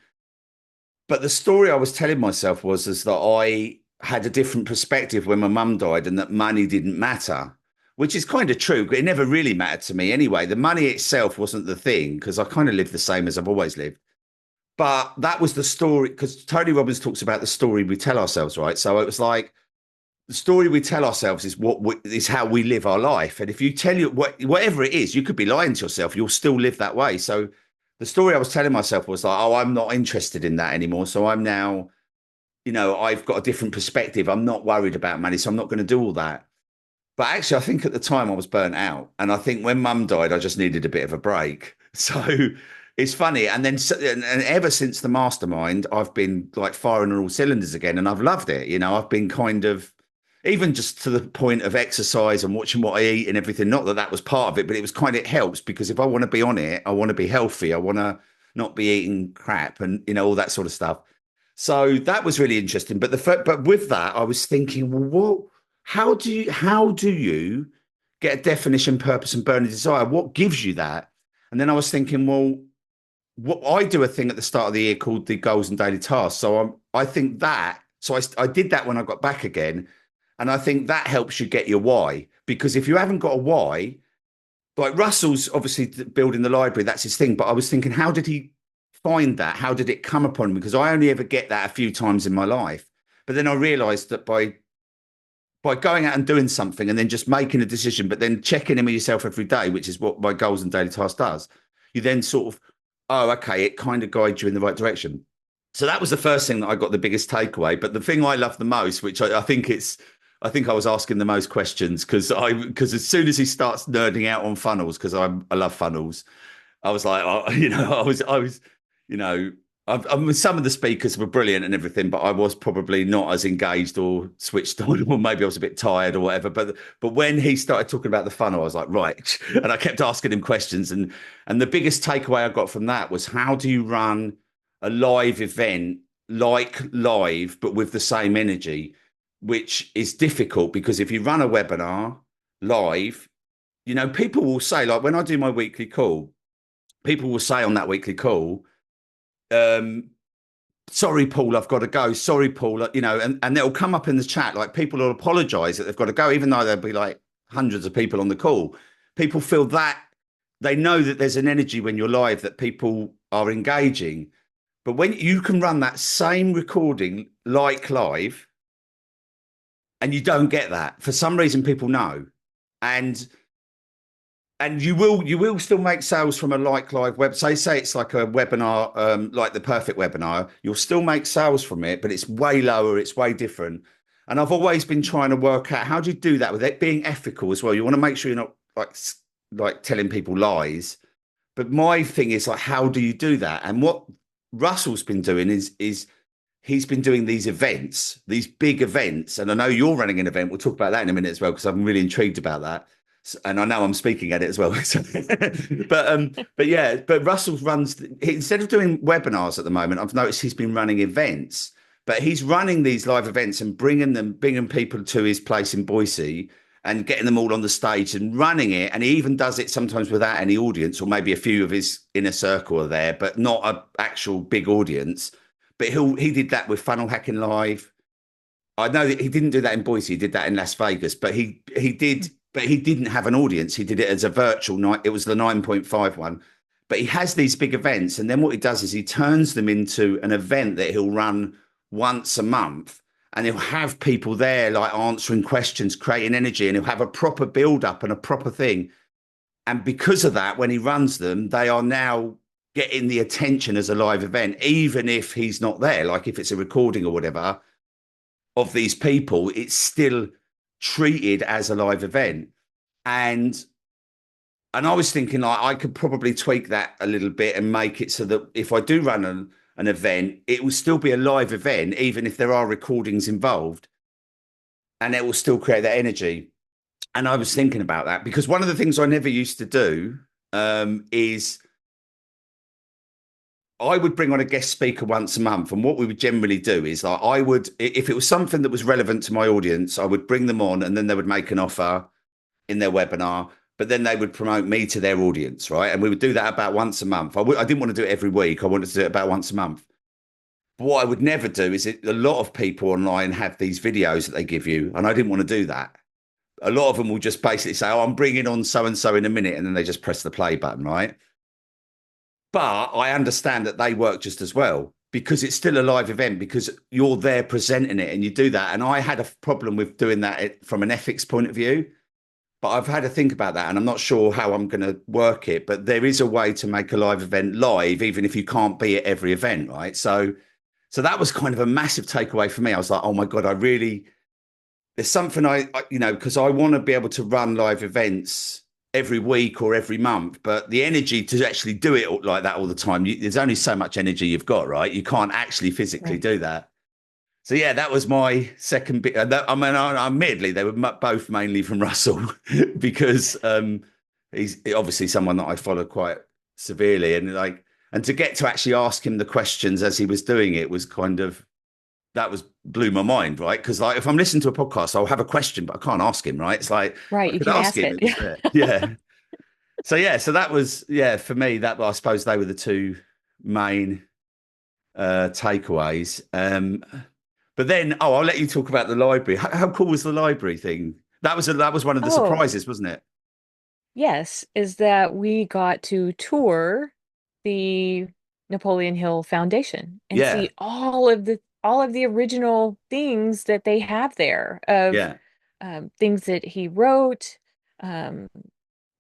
But the story I was telling myself was is that I had a different perspective when my mum died, and that money didn't matter, which is kind of true. But it never really mattered to me anyway. The money itself wasn't the thing because I kind of lived the same as I've always lived. But that was the story because Tony Robbins talks about the story we tell ourselves, right? So it was like the story we tell ourselves is is how we live our life. And if you tell you whatever it is, you could be lying to yourself, you'll still live that way. So the story I was telling myself was like, oh, I'm not interested in that anymore. So I'm now, I've got a different perspective. I'm not worried about money, so I'm not going to do all that. But actually, I think at the time I was burnt out. And I think when mum died, I just needed a bit of a break. So it's funny. And then, and ever since the mastermind, I've been like firing on all cylinders again. And I've loved it. I've been kind of, even just to the point of exercise and watching what I eat and everything. Not that that was part of it, but it was kind of, it helps because if I want to be on it, I want to be healthy. I want to not be eating crap and, all that sort of stuff. So that was really interesting. But with that, I was thinking, well, how do you get a definition, purpose, and burning desire? What gives you that? And then I was thinking, well, what I do a thing at the start of the year called the goals and daily tasks. So I think that. So I did that when I got back again, and I think that helps you get your why. Because if you haven't got a why, like Russell's obviously building the library, that's his thing. But I was thinking, how did he find that? How did it come upon him? Because I only ever get that a few times in my life. But then I realised that by going out and doing something and then just making a decision, but then checking in with yourself every day, which is what my goals and daily task does, you then sort of, oh, okay, it kind of guides you in the right direction. So that was the first thing that I got the biggest takeaway. But the thing I love the most, which I think I was asking the most questions because as soon as he starts nerding out on funnels, because I love funnels, I was like, oh, some of the speakers were brilliant and everything, but I was probably not as engaged or switched on, or maybe I was a bit tired or whatever. But when he started talking about the funnel, I was like, right. And I kept asking him questions. And the biggest takeaway I got from that was, how do you run a live event like live, but with the same energy, which is difficult because if you run a webinar live, people will say, like when I do my weekly call, people will say on that weekly call, sorry, Paul, I've got to go. Sorry, Paul, and it'll come up in the chat. Like people will apologize that they've got to go, even though there'll be like hundreds of people on the call. People feel that they know that there's an energy when you're live that people are engaging. But when you can run that same recording like live and you don't get that, for some reason, people know. And you will still make sales from a like live web. Say it's like a webinar, like the perfect webinar. You'll still make sales from it, but it's way lower. It's way different. And I've always been trying to work out how do you do that with it being ethical as well. You want to make sure you're not like telling people lies. But my thing is like, how do you do that? And what Russell's been doing is he's been doing these events, these big events. And I know you're running an event. We'll talk about that in a minute as well, because I'm really intrigued about that. And I know I'm speaking at it as well. but Russell runs, instead of doing webinars at the moment, I've noticed he's been running events, but he's running these live events and bringing people to his place in Boise and getting them all on the stage and running it. And he even does it sometimes without any audience, or maybe a few of his inner circle are there, but not an actual big audience. But he did that with Funnel Hacking Live. I know that he didn't do that in Boise. He did that in Las Vegas, but he did, but he didn't have an audience. He did it as a virtual night. It was the 9.5 one. But he has these big events, and then what he does is he turns them into an event that he'll run once a month, and he'll have people there like answering questions, creating energy, and he'll have a proper build up and a proper thing. And because of that, when he runs them, they are now getting the attention as a live event, even if he's not there. Like if it's a recording or whatever of these people, it's still treated as a live event. And I was thinking like I could probably tweak that a little bit and make it so that if I do run an event, it will still be a live event, even if there are recordings involved, and it will still create that energy. And I was thinking about that because one of the things I never used to do is I would bring on a guest speaker once a month. And what we would generally do is like I would, if it was something that was relevant to my audience, I would bring them on and then they would make an offer in their webinar, but then they would promote me to their audience, right? And we would do that about once a month. I didn't want to do it every week. I wanted to do it about once a month. But what I would never do is a lot of people online have these videos that they give you, and I didn't want to do that. A lot of them will just basically say, oh, I'm bringing on so-and-so in a minute, and then they just press the play button, right? But I understand that they work just as well because it's still a live event because you're there presenting it and you do that. And I had a problem with doing that from an ethics point of view, but I've had to think about that and I'm not sure how I'm going to work it. But there is a way to make a live event live, even if you can't be at every event, right? So that was kind of a massive takeaway for me. I was like, oh my God, there's something because I want to be able to run live events every week or every month, but the energy to actually do it like that all the time, there's only so much energy you've got, right? You can't actually physically do that. So yeah, that was my second bit. I mean, admittedly, they were both mainly from Russell because he's obviously someone that I follow quite severely, and to get to actually ask him the questions as he was doing it was kind of blew my mind, right? Because like if I'm listening to a podcast, I'll have a question, but I can't ask him, right? It's like Right. I You could can ask ask him. it. It was there. Yeah. So that was for me, that I suppose they were the two main takeaways. But then I'll let you talk about the library. How cool was the library thing? That was one of the Oh, surprises, wasn't it? yes, is that we got to tour the Napoleon Hill Foundation and Yeah. see all of the original things that they have there of Yeah. things that he wrote, um,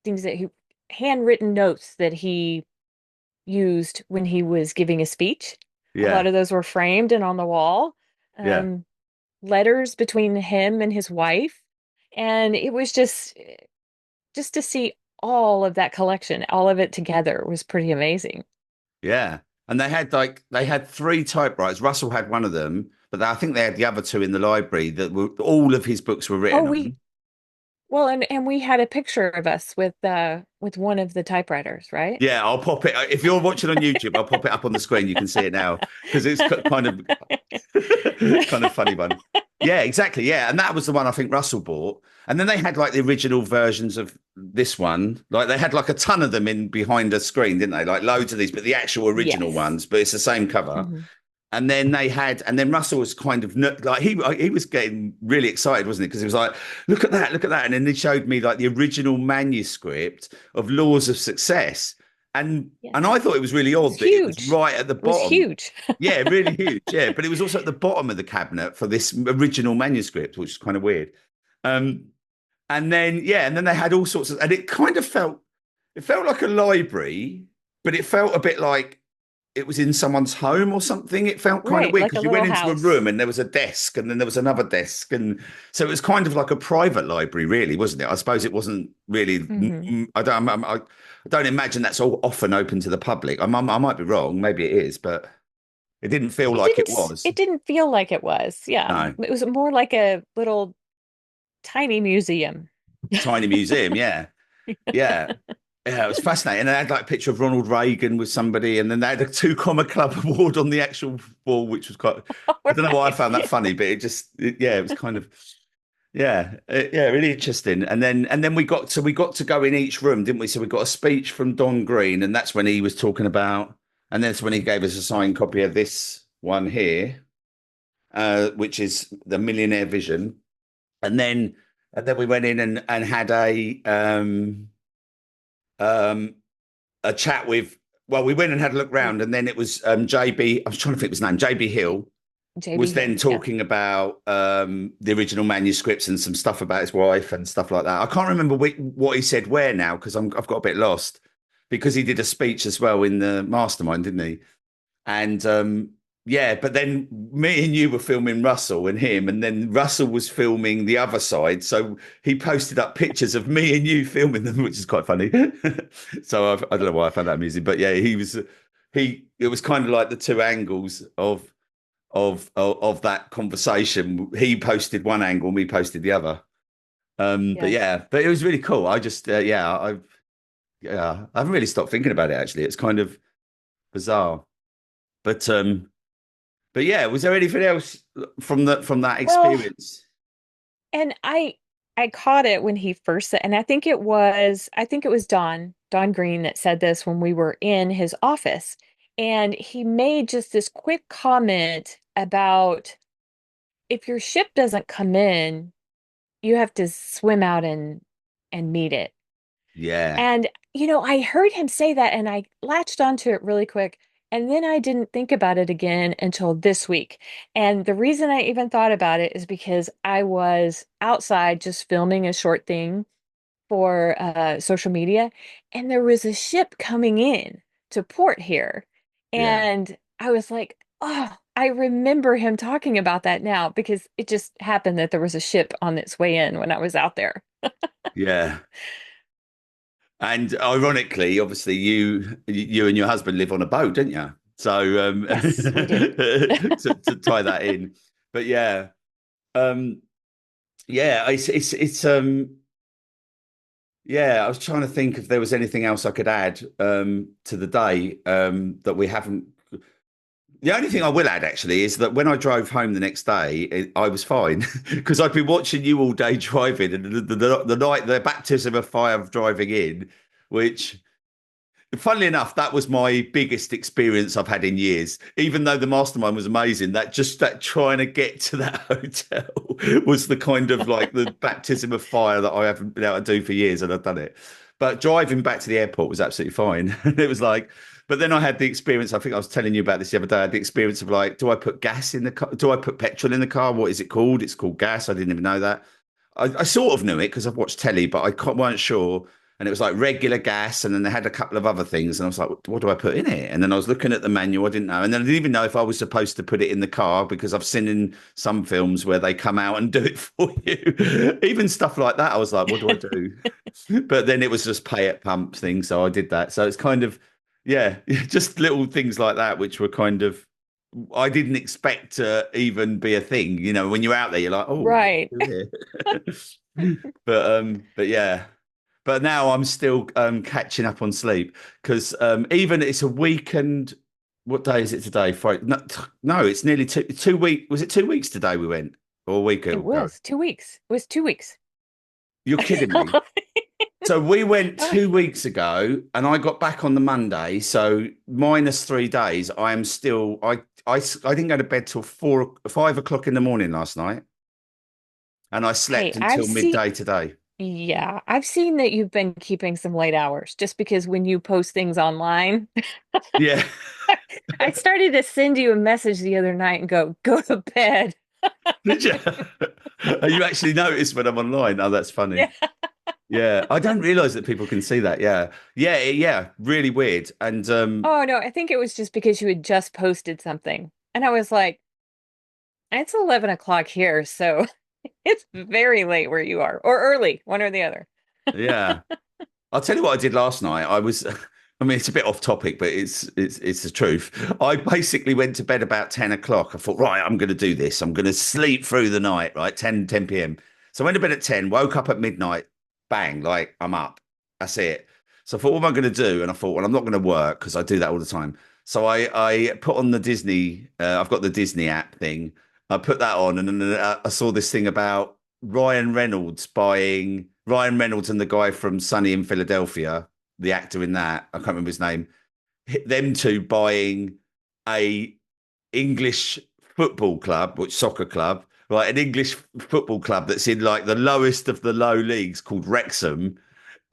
things that he handwritten notes that he used when he was giving a speech. A lot Yeah. of those were framed and on the wall. Yeah. Um, Letters between him and his wife. And it was just to see all of that collection, all of it together was pretty amazing. Yeah. And they had three typewriters. Russell had one of them, but I think they had the other two in the library that were all of his books were Oh, written we on. well, and we had a picture of us with one of the typewriters, right? Yeah, I'll pop it. If you're watching on YouTube, I'll pop it up on the screen. You can see it now because it's kind of kind of funny one. Yeah, exactly. Yeah, and that was the one I think Russell bought. And then they had like the original versions of this one. Like they had like a ton of them in behind a screen, didn't they? Like loads of these, but the actual original Yes. ones. But it's the same cover. Mhm. And then Russell was kind of like he was getting really excited, wasn't he? Because he was like, look at that, and then he showed me like the original manuscript of Laws of Success, and Yes. I thought it was really It was odd that it was huge. right at the It was bottom. huge. Yeah, really huge. Yeah, but it was also at the bottom of the cabinet for this original manuscript, which is kind of weird. Um, and then they had all sorts of, and it felt like a library, but it felt a bit like it was in someone's home or something. It felt kind of Right, weird like a because you little went into a room house. and there was a desk and then there was another desk. And so it was kind of like a private library, really, wasn't it? I suppose it wasn't really, Hmm. I don't imagine that's all often open to the public. I might be wrong. Maybe it is, but it didn't feel like it was. It didn't feel like it was. Yeah. No, It was more like a little tiny museum. tiny museum. Yeah. Yeah. Yeah, it was fascinating. And they had like a picture of Ronald Reagan with somebody, and then they had a two comma club award on the actual wall, which was quite, All I don't know why I right. found that funny, but yeah, it was kind of, yeah, really interesting. And then we got to go in each room, didn't we? So we got a speech from Don Green, and that's when he was talking about, and that's when he gave us a signed copy of this one here. which is the Millionaire Vision, and then we went in and had um, a chat with. Well, we went and had a look round, and then it was JB. I was trying to think of his name. JB Hill JB was then Hill. Yeah. talking about the original manuscripts and some stuff about his wife and stuff like that. I can't remember what he said where now because I've got a bit lost because he did a speech as well in the Mastermind, didn't he? And yeah, but then me and you were filming Russell and him, and then Russell was filming the other side. So he posted up pictures of me and you filming them, which is quite funny. So I don't know why I found that amusing, but yeah, it was kind of like the two angles of that conversation. He posted one angle, and we posted the other. But Yes. yeah, but it was really cool. I just I haven't really stopped thinking about it actually. It's kind of bizarre. But but yeah, was there anything else from that Well, experience? and I caught it when he first said, and I think it was Don Green that said this when we were in his office. And he made just this quick comment about if your ship doesn't come in, you have to swim out and meet it. Yeah, And, I heard him say that and I latched onto it really quick. And then I didn't think about it again until this week. And the reason I even thought about it is because I was outside just filming a short thing for social media, and there was a ship coming in to port here. yeah, And I was like, oh, I remember him talking about that now because it just happened that there was a ship on its way in when I was out there. yeah. And ironically, obviously, you and your husband live on a boat, don't you? So Yes, we do. to tie that in, but yeah, um, yeah, it's yeah. I was trying to think if there was anything else I could add to the day that we haven't. The only thing I will add actually is that when I drove home the next day, I was fine because I'd been watching you all day driving, and the night the baptism of fire of driving in, which funnily enough, that was my biggest experience I've had in years. Even though the mastermind was amazing, that trying to get to that hotel was the kind of like the baptism of fire that I haven't been able to do for years, and I've done it. But driving back to the airport was absolutely fine. And it was like, but then I had the experience. I think I was telling you about this the other day. I had the experience of like, do I put gas in the car? Do I put petrol in the car? What is it called? It's called gas. I didn't even know that. I sort of knew it because I've watched telly, but weren't sure. And it was like regular gas, and then they had a couple of other things, and I was like, "What do I put in it?" And then I was looking at the manual, I didn't know, and then I didn't even know if I was supposed to put it in the car because I've seen in some films where they come out and do it for you, even stuff like that. I was like, "What do I do?" But then it was just pay at pump thing, so I did that. So it's kind of, yeah, just little things like that, which were kind of I didn't expect to even be a thing. You know, when you're out there, you're like, "Oh, what Right. do I do here?" But yeah. But now I'm still catching up on sleep because even it's a week and what day is it today? Friday? No, no, it's nearly 2 week. Was it 2 weeks today we went or a week It ago? was 2 weeks. It was 2 weeks. You're kidding me. So we went 2 weeks ago and I got back on the Monday. So -3 days. I am still, I didn't go to bed till 5 o'clock in the morning last night and I Hey, slept until midday today. yeah, I've seen that you've been keeping some late hours just because when you post things online, Yeah. I started to send you a message the other night and go to bed. Did you? You actually noticed when I'm online? Oh, that's funny. Yeah. Yeah, I don't realize that people can see that. Yeah, yeah, really weird. And Oh no, I think it was just because you had just posted something. And I was like, it's 11 o'clock here, so it's very late where you are, or early, one or the other. yeah, I'll tell you what I did last night. I was, I mean, it's a bit off topic, but it's the truth. I basically went to bed about 10 o'clock. I thought, right, I'm going to do this. I'm going to sleep through the night, right? 10 p.m. So I went to bed at 10, woke up at midnight, bang, like I'm up. That's it. So I thought, what am I going to do? And I thought, well, I'm not going to work because I do that all the time. So I put on the Disney, I've got the Disney app thing. I put that on and then I saw this thing about Ryan Reynolds and the guy from Sunny in Philadelphia, the actor in that, I can't remember his name, them two buying a English football club, which soccer club, right? An English football club that's in like the lowest of the low leagues called Wrexham,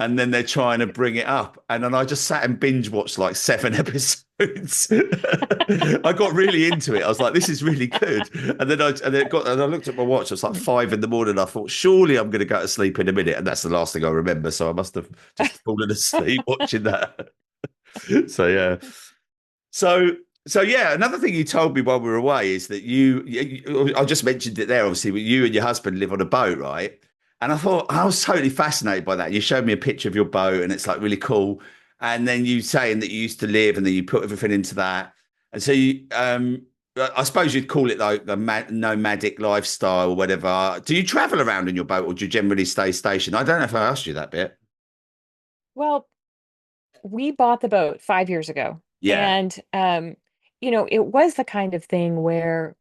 and then they're trying to bring it up. And then I just sat and binge watched like 7 episodes. I got really into it. I was like, this is really good. And I looked at my watch. It was like 5 in the morning. I thought, surely I'm going to go to sleep in a minute. And that's the last thing I remember. So I must have just fallen asleep watching that. So yeah. So so yeah, another thing you told me while we were away is that I just mentioned it there, obviously, but you and your husband live on a boat, right? And I thought I was totally fascinated by that. You showed me a picture of your boat and it's like really cool. And then you saying that you used to live and then you put everything into that. And so I suppose you'd call it like a nomadic lifestyle or whatever. Do you travel around in your boat or do you generally stay stationed? I don't know if I asked you that bit. Well, we bought the boat 5 years ago. Yeah, And, it was the kind of thing where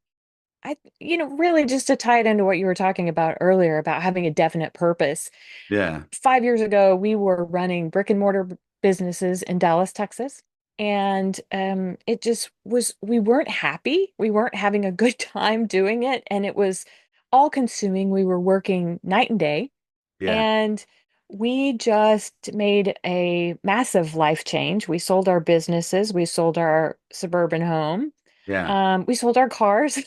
really just to tie it into what you were talking about earlier about having a definite purpose. yeah, 5 years ago, we were running brick and mortar businesses in Dallas, Texas. And it just was, we weren't happy. We weren't having a good time doing it. And it was all consuming. We were working night and day. yeah, And we just made a massive life change. We sold our businesses, we sold our suburban home, yeah. we sold our cars,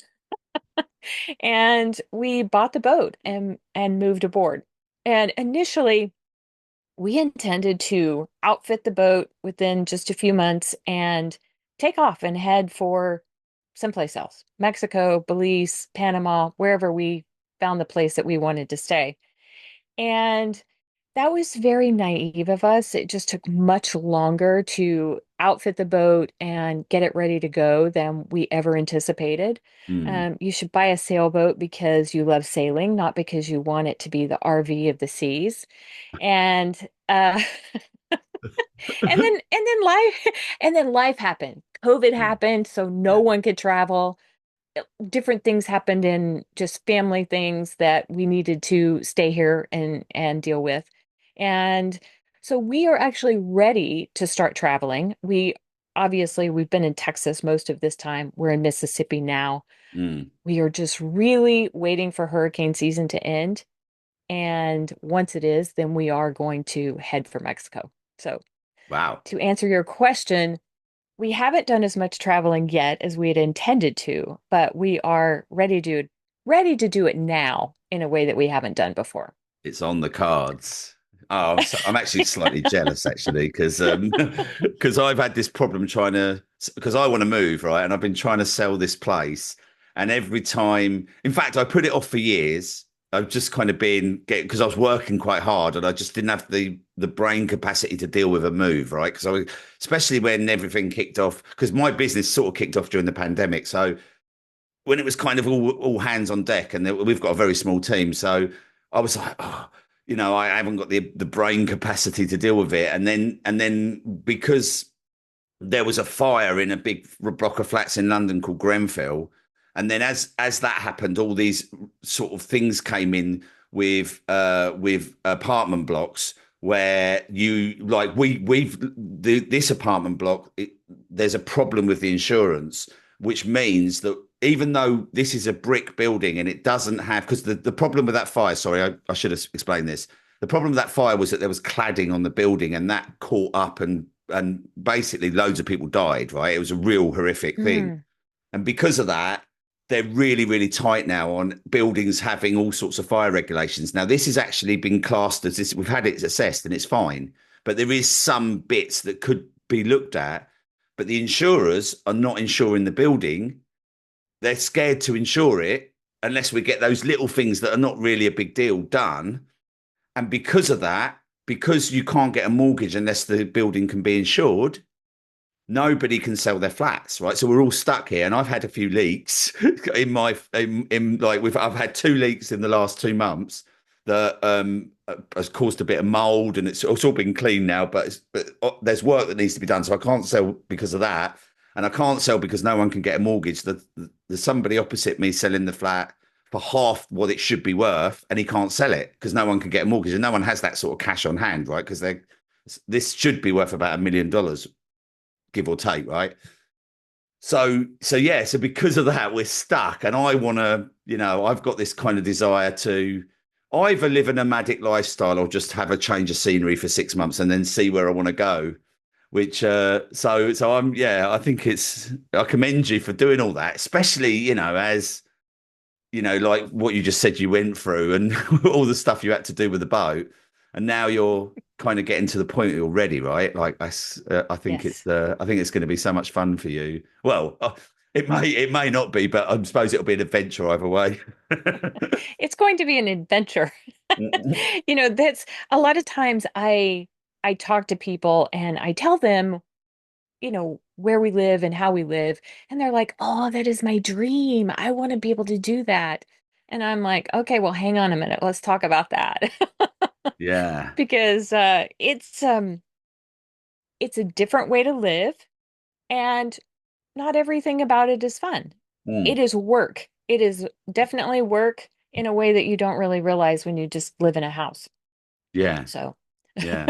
and we bought the boat and moved aboard. And initially, we intended to outfit the boat within just a few months and take off and head for someplace else, Mexico, Belize, Panama, wherever we found the place that we wanted to stay. And that was very naive of us. It just took much longer to outfit the boat and get it ready to go than we ever anticipated. Mm. You should buy a sailboat because you love sailing, not because you want it to be the RV of the seas. And life and then life happened. COVID happened, so no Yeah. one could travel. Different things happened in just family things that we needed to stay here and deal with. And so we are actually ready to start traveling. We've been in Texas most of this time. We're in Mississippi now. Mm. We are just really waiting for hurricane season to end. And once it is, then we are going to head for Mexico. So Wow. to answer your question, we haven't done as much traveling yet as we had intended to, but we are ready to do it now in a way that we haven't done before. It's on the cards. Oh, I'm actually slightly jealous actually because I've had this problem trying to because I want to move, right, and I've been trying to sell this place, and every time, in fact, I put it off for years. I've just kind of been getting because I was working quite hard and I just didn't have the brain capacity to deal with a move, right? Because especially when everything kicked off, because my business sort of kicked off during the pandemic, so when it was kind of all hands on deck, and we've got a very small team, so I was like, oh, I haven't got the brain capacity to deal with it, and then because there was a fire in a big block of flats in London called Grenfell, and then as that happened, all these sort of things came in with apartment blocks where you like this apartment block there's a problem with the insurance, which means that even though this is a brick building and it doesn't have because the problem with that fire, sorry, I should have explained this. The problem with that fire was that there was cladding on the building and that caught up and basically loads of people died, right? It was a real horrific thing. Mm, And because of that, they're really, really tight now on buildings having all sorts of fire regulations. Now, this has actually been classed as this, we've had it assessed and it's fine, but there is some bits that could be looked at. But the insurers are not insuring the building. They're scared to insure it unless we get those little things that are not really a big deal done. And because of that, because you can't get a mortgage unless the building can be insured, nobody can sell their flats, right? So we're all stuck here. And I've had a few leaks I've had 2 leaks in the last 2 months that has caused a bit of mold, and it's all been clean now, but there's work that needs to be done. So I can't sell because of that. And I can't sell because no one can get a mortgage. There's somebody opposite me selling the flat for half what it should be worth, and he can't sell it because no one can get a mortgage, and no one has that sort of cash on hand, right? Because this should be worth about $1 million, give or take, right? so yeah, so because of that, we're stuck. And I want to, I've got this kind of desire to either live a nomadic lifestyle or just have a change of scenery for 6 months and then see where I want to go. Which so I'm yeah, I think I commend you for doing all that, especially, as like what you just said you went through and all the stuff you had to do with the boat. And now you're kind of getting to the point you're ready, right? Like Yes. I think it's going to be so much fun for you. Well, it may not be, but I suppose it'll be an adventure either way. It's going to be an adventure. That's a lot of times I talk to people and I tell them, where we live and how we live, and they're like, "Oh, that is my dream. I want to be able to do that." And I'm like, "Okay, well, hang on a minute. Let's talk about that." Yeah. Because it's a different way to live, and not everything about it is fun. It Mm. is work. It is definitely work in a way that you don't really realize when you just live in a house. Yeah. So, Yeah.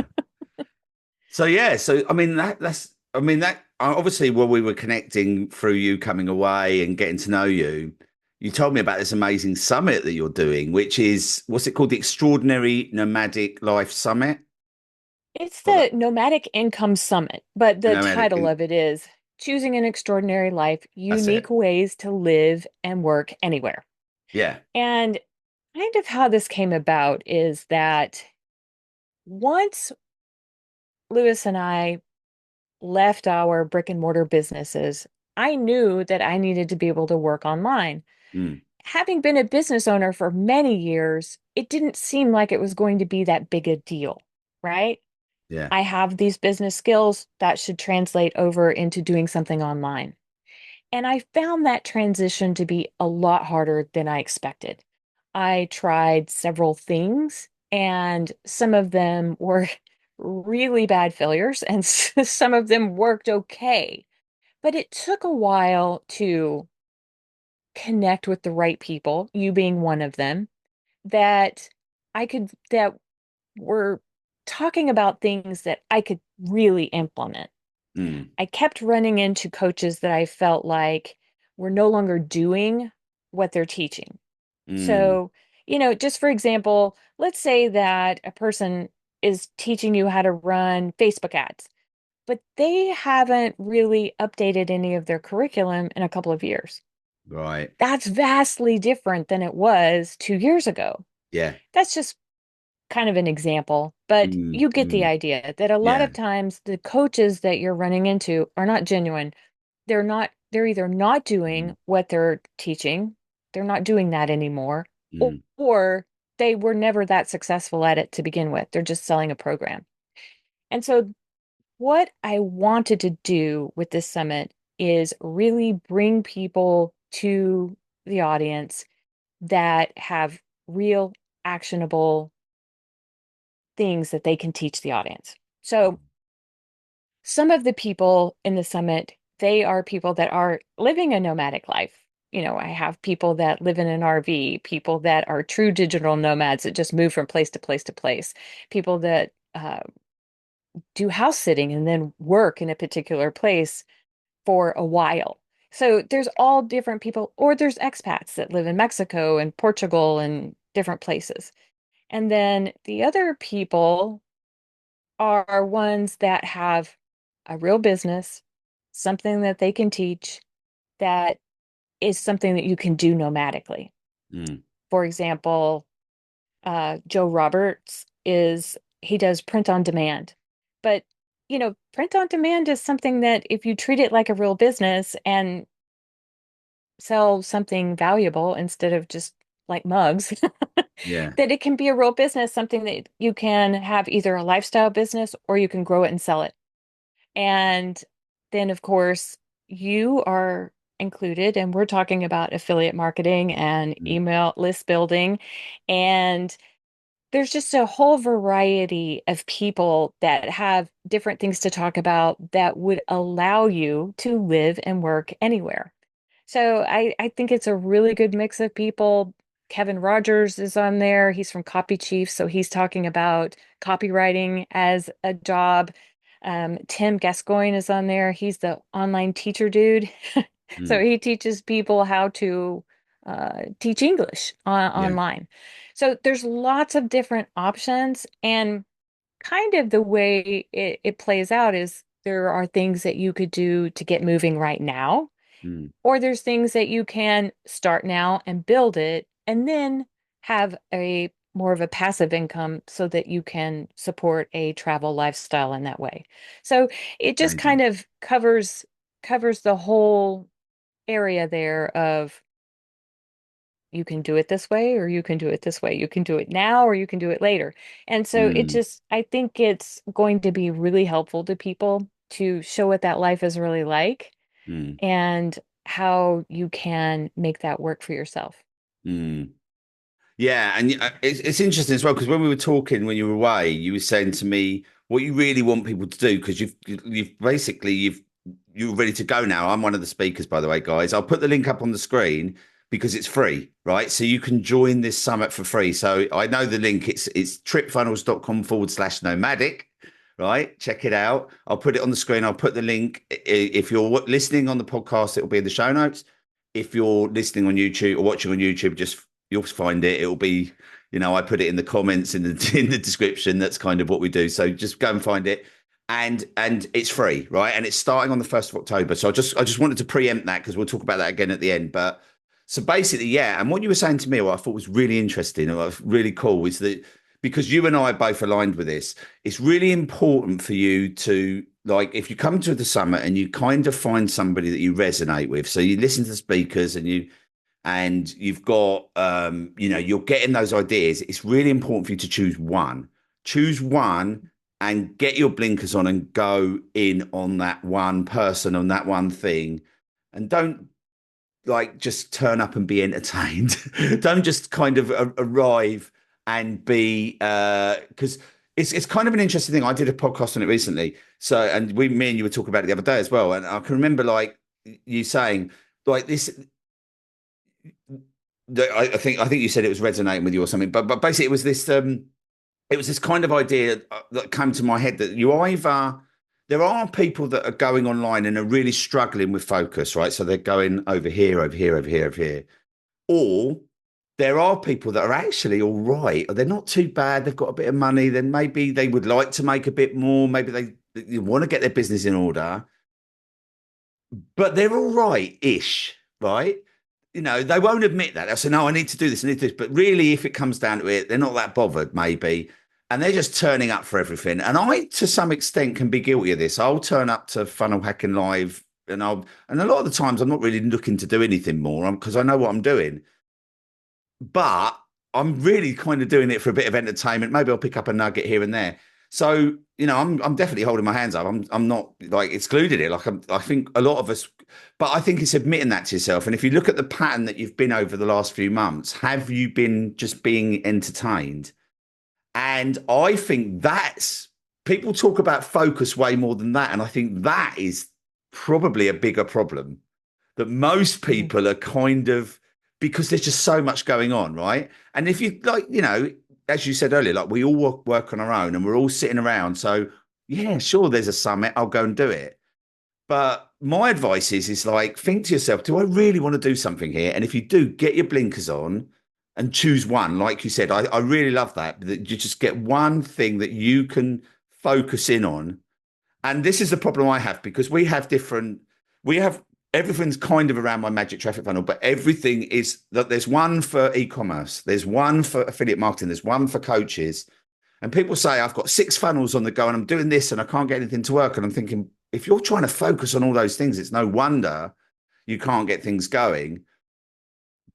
So yeah, so I mean that obviously while we were connecting through you coming away and getting to know you, you told me about this amazing summit that you're doing, which is what's it called? The Extraordinary Nomadic Life Summit? it's Or the Nomadic Income Summit, but the nomadic title of it is Choosing an Extraordinary Life, that's Unique it. Ways to Live and Work Anywhere. Yeah. And kind of how this came about is that once Lewis and I left our brick and mortar businesses, I knew that I needed to be able to work online. Mm. Having been a business owner for many years, it didn't seem like it was going to be that big a deal, right? Yeah. I have these business skills that should translate over into doing something online. And I found that transition to be a lot harder than I expected. I tried several things, and some of them were really bad failures, and some of them worked okay. But it took a while to connect with the right people, you being one of them, that that were talking about things that I could really implement. Mm. I kept running into coaches that I felt like were no longer doing what they're teaching. Mm. So, just for example, let's say that a person is teaching you how to run Facebook ads, but they haven't really updated any of their curriculum in a couple of years. Right. That's vastly different than it was 2 years ago. Yeah. That's just kind of an example, but Mm. you get the Mm. idea that a lot Yeah. of times the coaches that you're running into are not genuine. They're either not Mm. doing what they're teaching, they're not doing that anymore, Mm. or they were never that successful at it to begin with. They're just selling a program. And so, what I wanted to do with this summit is really bring people to the audience that have real actionable things that they can teach the audience. So, some of the people in the summit, they are people that are living a nomadic life. I have people that live in an RV, people that are true digital nomads that just move from place to place to place, people that do house sitting and then work in a particular place for a while. So there's all different people, or there's expats that live in Mexico and Portugal and different places. And then the other people are ones that have a real business, something that they can teach that is something that you can do nomadically. Mm. For example, Joe Roberts he does print on demand. But, print on demand is something that if you treat it like a real business and sell something valuable instead of just like mugs, Yeah. that it can be a real business, something that you can have either a lifestyle business or you can grow it and sell it. And then, of course, you are included, and we're talking about affiliate marketing and Mm. email list building. And there's just a whole variety of people that have different things to talk about that would allow you to live and work anywhere. So I think it's a really good mix of people. Kevin Rogers is on there. He's from Copy Chief, so he's talking about copywriting as a job. Tim Gascoigne is on there. He's the online teacher dude. So Mm, he teaches people how to teach English yeah. online. So there's lots of different options, and kind of the way it plays out is there are things that you could do to get moving right now, Mm, or there's things that you can start now and build it, and then have a more of a passive income so that you can support a travel lifestyle in that way. So it just kind amazing. of covers the whole area there of you can do it this way or you can do it this way. You can do it now or you can do it later. And so it Mm, just, I think it's going to be really helpful to people to show what that life is really like mm, and how you can make that work for yourself. mm. Yeah, and it's interesting as well because when we were talking when you were away, you were saying to me what you really want people to do because you've basically you're ready to go now. I'm one of the speakers, by the way, guys. I'll put the link up on the screen because it's free, right? So you can join this summit for free. So I know the link. It's tripfunnels.com/nomadic, right? Check it out. I'll put it on the screen. I'll put the link. If you're listening on the podcast, it'll be in the show notes. If you're listening on YouTube or watching on YouTube, just you'll find it. It'll be, I put it in the comments in the in the description. That's kind of what we do. So just go and find it. And it's free, right? And it's starting on the 1st of October. So I just wanted to preempt that because we'll talk about that again at the end. But so basically, yeah. And what you were saying to me, what I thought was really interesting and what was really cool is that because you and I are both aligned with this, it's really important for you to like if you come to the summit and you kind of find somebody that you resonate with. So you listen to the speakers and you've got you're getting those ideas. It's really important for you to choose one and get your blinkers on and go in on that one person, on that one thing, and don't like just turn up and be entertained. Don't just kind of arrive and be because it's kind of an interesting thing. I did a podcast on it recently, so and me and you were talking about it the other day as well, and I can remember like you saying like this. I think you said it was resonating with you or something, but basically it was this kind of idea that came to my head that you either there are people that are going online and are really struggling with focus, right? So they're going over here, over here, over here, over here, or there are people that are actually all right, or they're not too bad. They've got a bit of money, then maybe they would like to make a bit more. Maybe they want to get their business in order, but they're all right-ish, right? They won't admit that. They'll say, no, I need to do this, I need to do this. But really, if it comes down to it, they're not that bothered, maybe. And they're just turning up for everything. And I, to some extent, can be guilty of this. I'll turn up to Funnel Hacking Live and a lot of the times I'm not really looking to do anything more because I know what I'm doing. But I'm really kind of doing it for a bit of entertainment. Maybe I'll pick up a nugget here and there. So, I'm definitely holding my hands up. I'm not like excluded it. Like I think a lot of us, but I think it's admitting that to yourself. And if you look at the pattern that you've been over the last few months, have you been just being entertained? And I think that's people talk about focus way more than that. And I think that is probably a bigger problem that most Mhm. people are kind of because there's just so much going on, right? And if you like, as you said earlier, like we all work on our own and we're all sitting around. So yeah, sure, there's a summit, I'll go and do it. But my advice is like think to yourself, do I really want to do something here? And if you do, get your blinkers on and choose one. Like you said, I really love that you just get one thing that you can focus in on. And this is the problem I have because we have everything's kind of around my magic traffic funnel, but everything is that there's one for e-commerce, there's one for affiliate marketing, there's one for coaches. And people say, I've got 6 funnels on the go and I'm doing this and I can't get anything to work. And I'm thinking, if you're trying to focus on all those things, it's no wonder you can't get things going.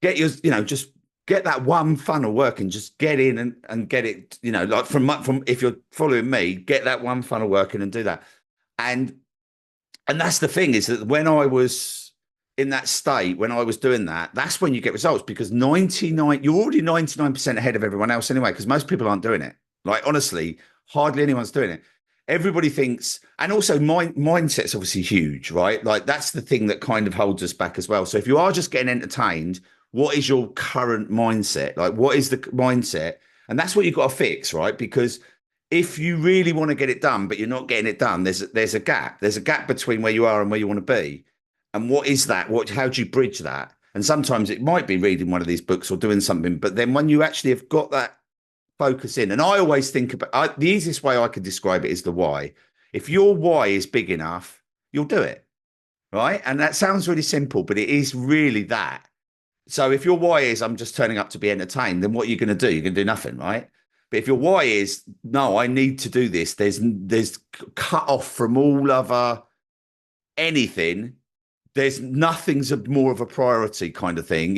Get your, just get that one funnel working, just get in and get it, like from if you're following me, get that one funnel working and do that. And and that's the thing is that when I was in that state, when I was doing that, that's when you get results because you're already 99% ahead of everyone else anyway, because most people aren't doing it. Like, honestly, hardly anyone's doing it. Everybody thinks, and also mindset's obviously huge, right? Like, that's the thing that kind of holds us back as well. So if you are just getting entertained, what is your current mindset? Like, what is the mindset? And that's what you've got to fix, right? Because if you really want to get it done, but you're not getting it done, there's a gap. There's a gap between where you are and where you want to be. And what is that? How do you bridge that? And sometimes it might be reading one of these books or doing something, but then when you actually have got that focus in, and I always think about the easiest way I can describe it is the why. If your why is big enough, you'll do it, right? And that sounds really simple, but it is really that. So if your why is I'm just turning up to be entertained, then what are you going to do? You're going to do nothing, right? But if your why is no, I need to do this. There's cut off from all other anything. There's nothing's more of a priority kind of thing,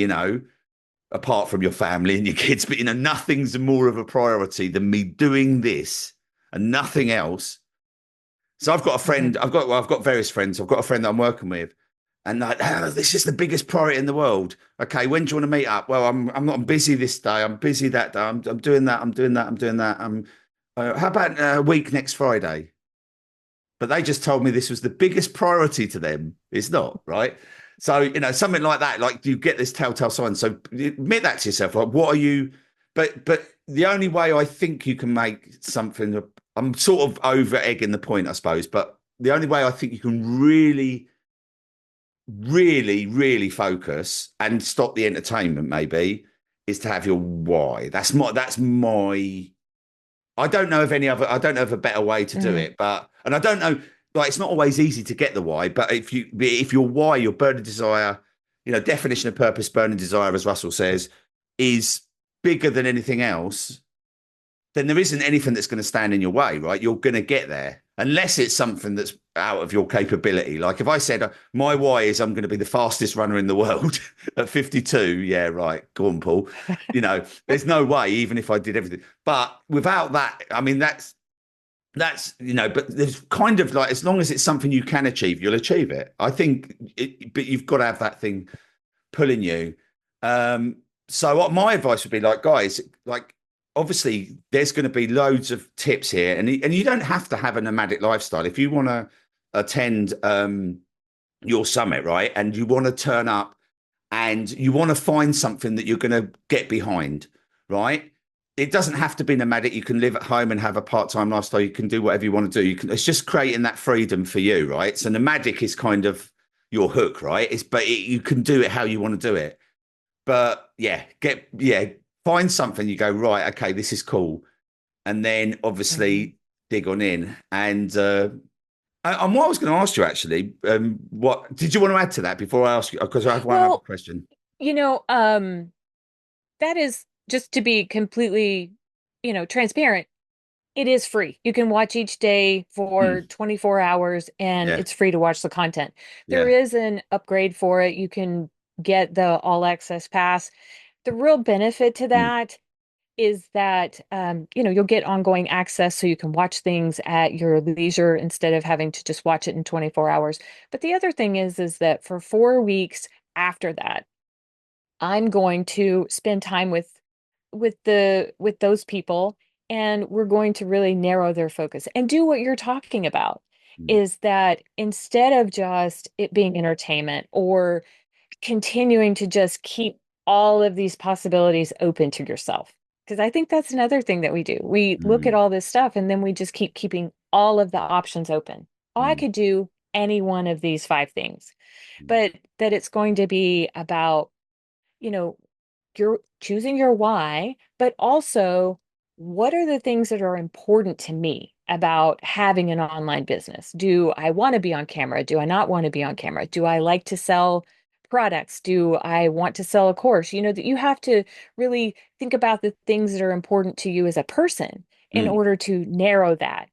apart from your family and your kids. But nothing's more of a priority than me doing this and nothing else. So I've got a Mhm. friend. I've got various friends. I've got a friend that I'm working with, and like, oh, this is the biggest priority in the world. Okay, when do you want to meet up? Well, I'm busy this day. I'm busy that day. I'm doing that. I'm doing that. I'm doing that. How about a week next Friday? But they just told me this was the biggest priority to them. It's not, right? So, something like that, like you get this telltale sign. So admit that to yourself. Like, what are you? But the only way I think you can make something, I'm sort of over egging the point, I suppose, but the only way I think you can really, really, really focus and stop the entertainment maybe is to have your why. That's my I don't know of a better way to do Mhm. it, and I don't know, like, it's not always easy to get the why, but if your why, your burning desire, definition of purpose, burning desire, as Russell says, is bigger than anything else, then there isn't anything that's going to stand in your way, right? You're going to get there, unless it's something that's out of your capability. Like if I said, my why is I'm going to be the fastest runner in the world at 52. Yeah, right. Go on, Paul. There's no way, even if I did everything. But without that, I mean, but there's kind of like, as long as it's something you can achieve, you'll achieve it. I think, but you've got to have that thing pulling you. Um, so what my advice would be, like, guys, like, obviously there's going to be loads of tips here, and you don't have to have a nomadic lifestyle if you want to attend your summit, right? And you want to turn up and you want to find something that you're going to get behind, right? It doesn't have to be nomadic. You can live at home and have a part-time lifestyle. You can do whatever you want to do. It's just creating that freedom for you, right? So nomadic is kind of your hook, right? You can do it how you want to do it. But find something you go, right, okay, this is cool. And then Mhm. obviously dig on in. And what I was going to ask you actually, what did you want to add to that before I ask you? Because I have one other Well, question. you know, that is just to be completely, transparent. It is free. You can watch each day for Mm, 24 hours and yeah, it's free to watch the content. There yeah, is an upgrade for it. You can get the all access pass. The real benefit to mm, that is that you'll get ongoing access so you can watch things at your leisure instead of having to just watch it in 24 hours. But the other thing is that for 4 weeks after that, I'm going to spend time with those people, and we're going to really narrow their focus and do what you're talking about, mm, is that instead of just it being entertainment or continuing to just keep all of these possibilities open to yourself. Because I think that's another thing that we do. We look at mm, all this stuff and then we just keep keeping all of the options open. Oh, I mm, could do any one of these five things, mm, but that it's going to be about, you know, you're choosing your why, but also what are the things that are important to me about having an online business? Do I want to be on camera? Do I not want to be on camera? Do I like to sell products? Do I want to sell a course? That you have to really think about the things that are important to you as a person in mm, order to narrow that.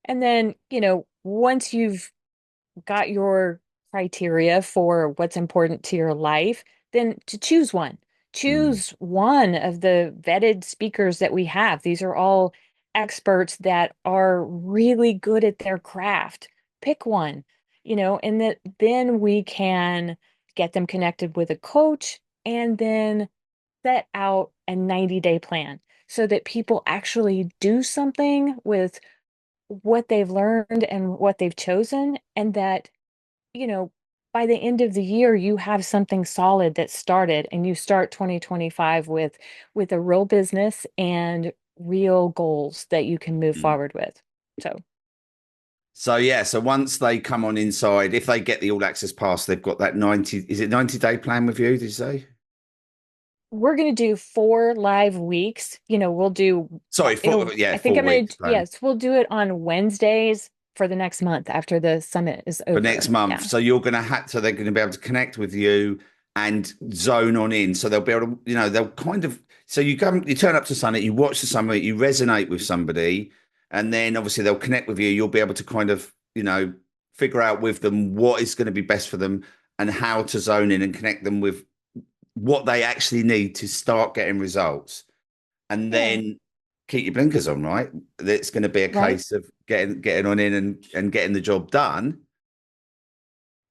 And then, once you've got your criteria for what's important to your life, then to choose one. mm, Choose one of the vetted speakers that we have. These are all experts that are really good at their craft. Pick one, and that then we can get them connected with a coach and then set out a 90-day plan so that people actually do something with what they've learned and what they've chosen, and that you know, by the end of the year, you have something solid that started and you start 2025 with a real business and real goals that you can move Mm. forward with. So So yeah, so once they come on inside, if they get the all access pass, they've got that 90, is it 90-day plan with you, did you say? we're going to do 4 live weeks. We'll do, Sorry, I think four I'm going weeks to, plan yes, we'll do it on Wednesdays for the next month after the summit is for next over. month. Yeah. So you're going to have, so they're going to be able to connect with you and zone on in. So they'll be able to, they'll kind of, so you turn up to Summit, you watch the Summit, you resonate with somebody, and then obviously they'll connect with you. You'll be able to kind of, figure out with them what is going to be best for them and how to zone in and connect them with what they actually need to start getting results. And Yeah. then keep your blinkers on, right? It's going to be a Right. case of getting on in and getting the job done.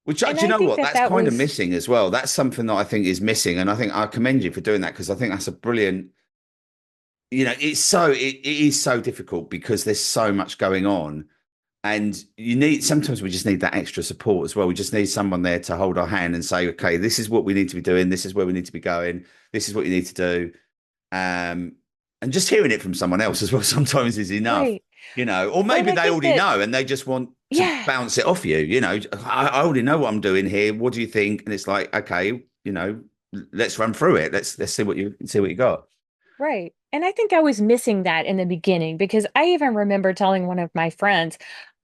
Which, do And you I know think what? that That's that kind of was, missing as well. That's something that I think is missing, and I think I commend you for doing that because I think that's a brilliant. It is so difficult because there's so much going on, and sometimes we just need that extra support as well. We just need someone there to hold our hand and say, okay, this is what we need to be doing. This is where we need to be going. This is what you need to do. Um, and just hearing it from someone else as well sometimes is enough, right. or Well, and maybe I they think already that, know and they just want to yeah, bounce it off you. I already know what I'm doing here. What do you think? And it's like, okay, let's run through it. Let's see what you got. right. And I think I was missing that in the beginning because I even remember telling one of my friends,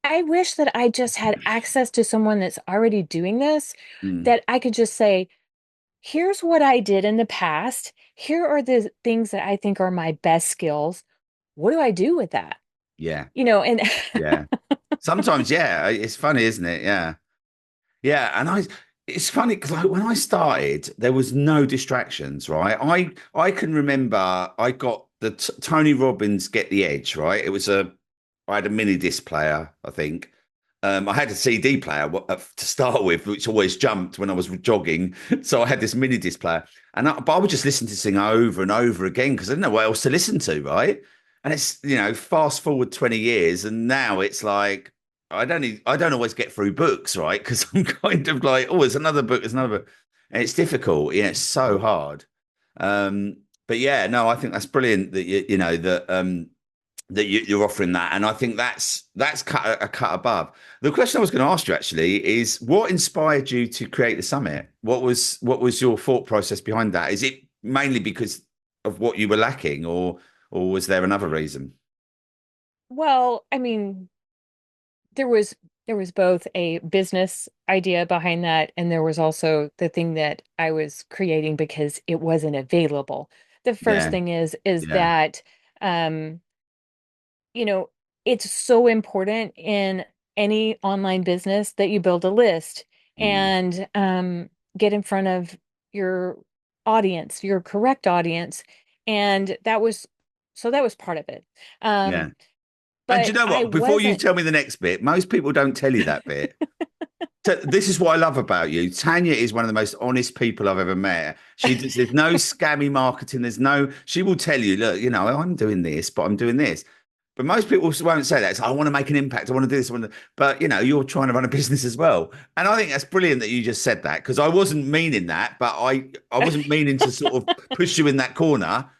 I wish that I just had access to someone that's already doing this, Mm, that I could just say, here's what I did in the past. Here are the things that I think are my best skills. What do I do with that? yeah, And yeah. Sometimes, yeah, it's funny, isn't it? Yeah. Yeah, it's funny because like when I started, there was no distractions, right? I can remember I got the Tony Robbins Get the Edge, right? I had a mini disc player, I think. I had a CD player to start with, which always jumped when I was jogging. So I had this mini disc player, but I would just listen to sing over and over again because I didn't know what else to listen to, right? And it's fast forward 20 years, and now it's like I don't always get through books, right? Because I'm kind of like, oh, there's another book, and it's difficult. Yeah, it's so hard. But yeah, no, I think that's brilliant that you're offering that, and I think that's cut above. The question I was going to ask you actually is, what inspired you to create the summit? What was your thought process behind that? Is it mainly because of what you were lacking, or was there another reason? well, I mean, there was there was both a business idea behind that, and there was also the thing that I was creating because it wasn't available. The first Yeah, thing is yeah, that um, you know, it's so important in any online business that you build a list mm, and get in front of your audience, your correct audience. And that was part of it. yeah. Um, And do but you know I what? Before you wasn't, tell me the next bit, most people don't tell you that bit. So this is what I love about you. Tanya is one of the most honest people I've ever met. There's no scammy marketing. She will tell you, look, I'm doing this, but I'm doing this. But most people won't say that. It's, I want to make an impact. I want to do this. But you're trying to run a business as well. And I think that's brilliant that you just said that because I wasn't meaning that, but I wasn't meaning to sort of push you in that corner.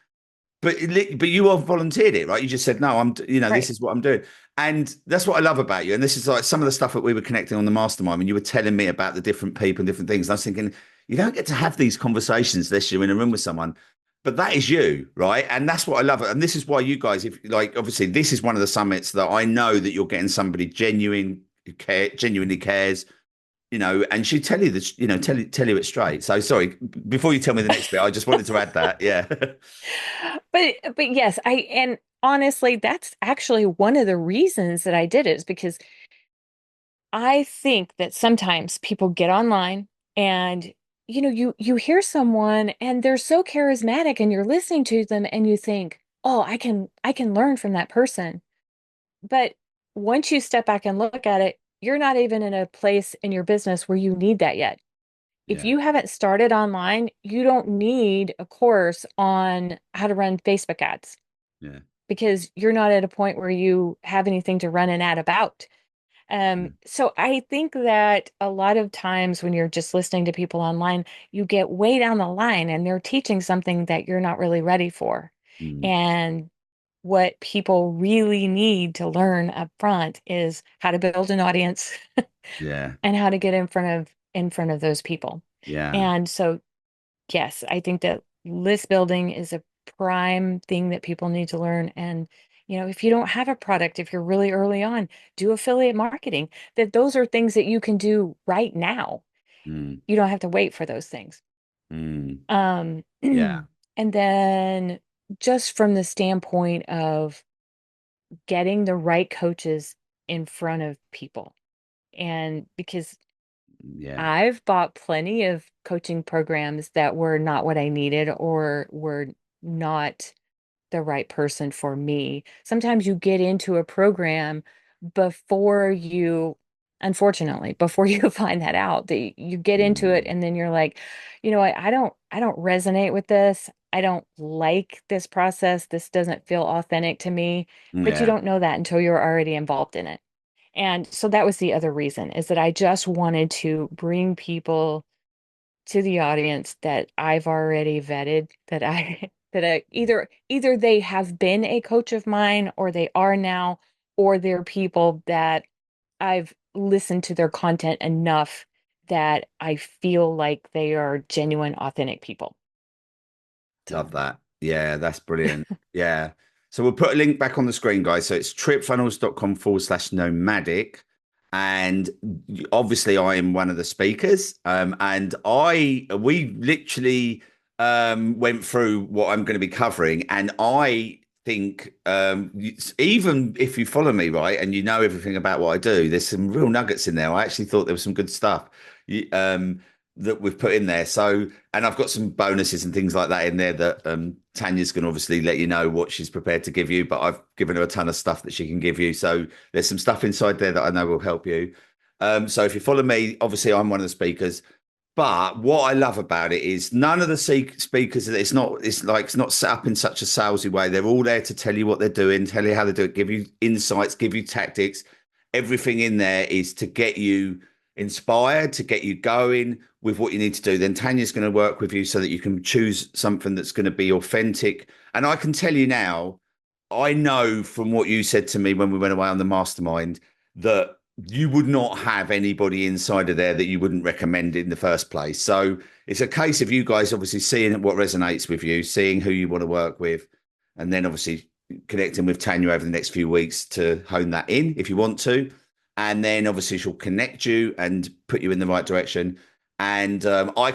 But you all volunteered it, right? You just said, no, this right. is what I'm doing. And that's what I love about you. And this is like some of the stuff that we were connecting on the mastermind when you were telling me about the different people and different things. And I was thinking, you don't get to have these conversations unless you're in a room with someone. But that is you, right? And that's what I love. And this is why you guys, if like, obviously, this is one of the summits that I know that you're getting somebody genuinely cares, and she tell you this, tell you it straight. So sorry, before you tell me the next bit, I just wanted to add that. Yeah. But yes, and honestly, that's actually one of the reasons that I did it is because I think that sometimes people get online and you hear someone and they're so charismatic and you're listening to them and you think, "Oh, I can learn from that person." But once you step back and look at it, you're not even in a place in your business where you need that yet. If Yeah. you haven't started online, you don't need a course on how to run Facebook ads Yeah. because you're not at a point where you have anything to run an ad about. Mm, So I think that a lot of times when you're just listening to people online, you get way down the line and they're teaching something that you're not really ready for. mm, And what people really need to learn up front is how to build an audience Yeah. and how to get in front of those people. Yeah. And so, yes, I think that list building is a prime thing that people need to learn. And, if you don't have a product, if you're really early on, do affiliate marketing. That those are things that you can do right now. Mm, You don't have to wait for those things. mm, Um, yeah. and then just from the standpoint of getting the right coaches in front of people. And because Yeah. I've bought plenty of coaching programs that were not what I needed or were not the right person for me. Sometimes you get into a program before you, unfortunately, before you find that out, that you get into it Mm, and then you're like, what, I don't resonate with this. I don't like this process. This doesn't feel authentic to me. But you yeah. don't know that until you're already involved in it. And so that was the other reason is that I just wanted to bring people to the audience that I've already vetted, that I either they have been a coach of mine or they are now, or they're people that I've listened to their content enough that I feel like they are genuine, authentic people. Love So that. Yeah, that's brilliant. Yeah. So we'll put a link back on the screen, guys. So it's tripfunnels.com/nomadic. And obviously I am one of the speakers. And we literally went through what I'm going to be covering. And I think even if you follow me, right, and you know everything about what I do, there's some real nuggets in there. I actually thought there was some good stuff. That we've put in there. So, and I've got some bonuses and things like that in there that Tanya's going to obviously let you know what she's prepared to give you, but I've given her a ton of stuff that she can give you. So there's some stuff inside there that I know will help you. So if you follow me, obviously I'm one of the speakers. But what I love about it is none of the speakers. It's not set up in such a salesy way. They're all there to tell you what they're doing, tell you how they do it, give you insights, give you tactics. Everything in there is to get you inspired, to get you going with what you need to do. Then Tanya's going to work with you so that you can choose something that's going to be authentic. And I can tell you now, I know from what you said to me when we went away on the mastermind that you would not have anybody inside of there that you wouldn't recommend in the first place. So it's a case of you guys obviously seeing what resonates with you, seeing who you want to work with, and then obviously connecting with Tanya over the next few weeks to hone that in if you want to. And then obviously she'll connect you and put you in the right direction. And I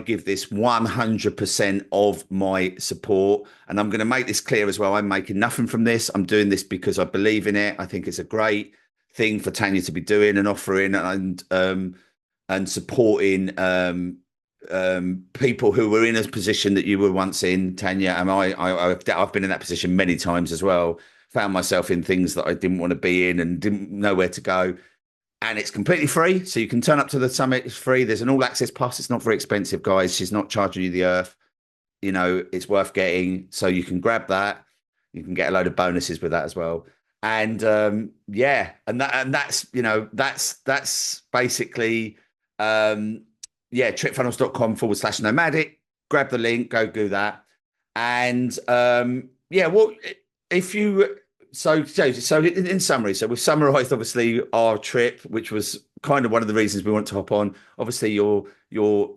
give this 100% of my support, and I'm going to make this clear as well. I'm making nothing from this. I'm doing this because I believe in it. I think it's a great thing for Tanya to be doing and offering and supporting people who were in a position that you were once in, Tanya. And I've been in that position many times as well. Found myself in things that I didn't want to be in and didn't know where to go, and it's completely free. So you can turn up to the summit. It's free. There's an all access pass. It's not very expensive, guys. She's not charging you the earth. It's worth getting. So you can grab that. You can get a load of bonuses with that as well. And yeah, that's basically yeah, tripfunnels.com/nomadic. Grab the link, go do that. And yeah, well, if you so in summary, so we've summarized obviously our trip, which was kind of one of the reasons we want to hop on. Obviously, your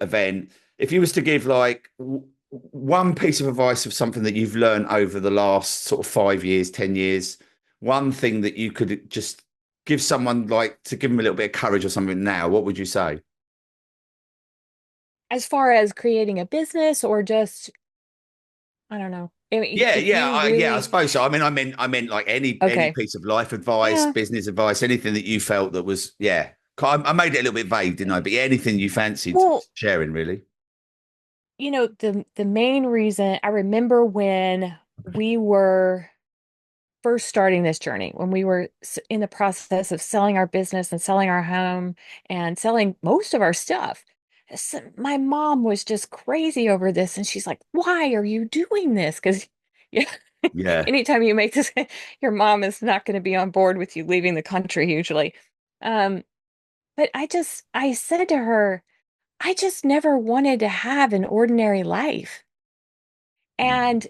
event. If you was to give like one piece of advice of something that you've learned over the last sort of 5 years, 10 years, one thing that you could just give someone like to give them a little bit of courage or something now, what would you say? as far as creating a business or just, I don't know, Yeah, if yeah, you yeah. I really, suppose so. I meant like any okay, piece of life advice, yeah. business advice, anything that you felt that was, yeah. I made it a little bit vague, didn't I? But yeah, anything you fancied Well, sharing, really. the main reason I remember when we were first starting this journey, when we were in the process of selling our business and selling our home and selling most of our stuff. My mom was just crazy over this, and she's like, "Why are you doing this?" Because yeah, Yeah. anytime you make this, your mom is not going to be on board with you leaving the country usually. Um, but I said to her, I just never wanted to have an ordinary life. Mm, And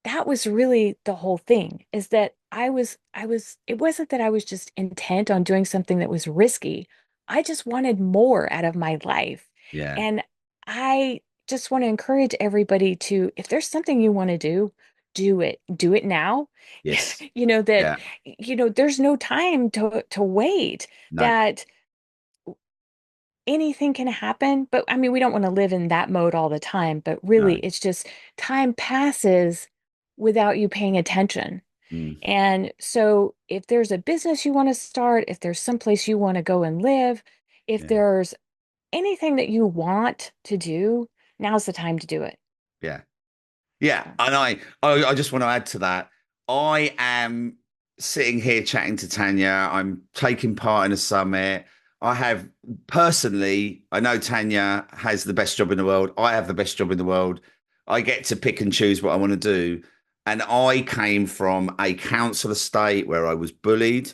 that was really the whole thing, is that it wasn't that I was just intent on doing something that was risky. I just wanted more out of my life. Yeah. And I just want to encourage everybody to, if there's something you want to do, do it. Do it now. Yes. You know, that, Yeah. there's no time to wait, No. that anything can happen. But I mean, we don't want to live in that mode all the time, but really No. it's just time passes without you paying attention. Mm. And so if there's a business you want to start, if there's someplace you want to go and live, if Yeah. there's anything that you want to do, now's the time to do it. Yeah. Yeah, and I just want to add to that. I am sitting here chatting to Tanya. I'm taking part in a summit. I have personally, I know Tanya has the best job in the world. I have the best job in the world. I get to pick and choose what I want to do. And I came from a council estate where I was bullied.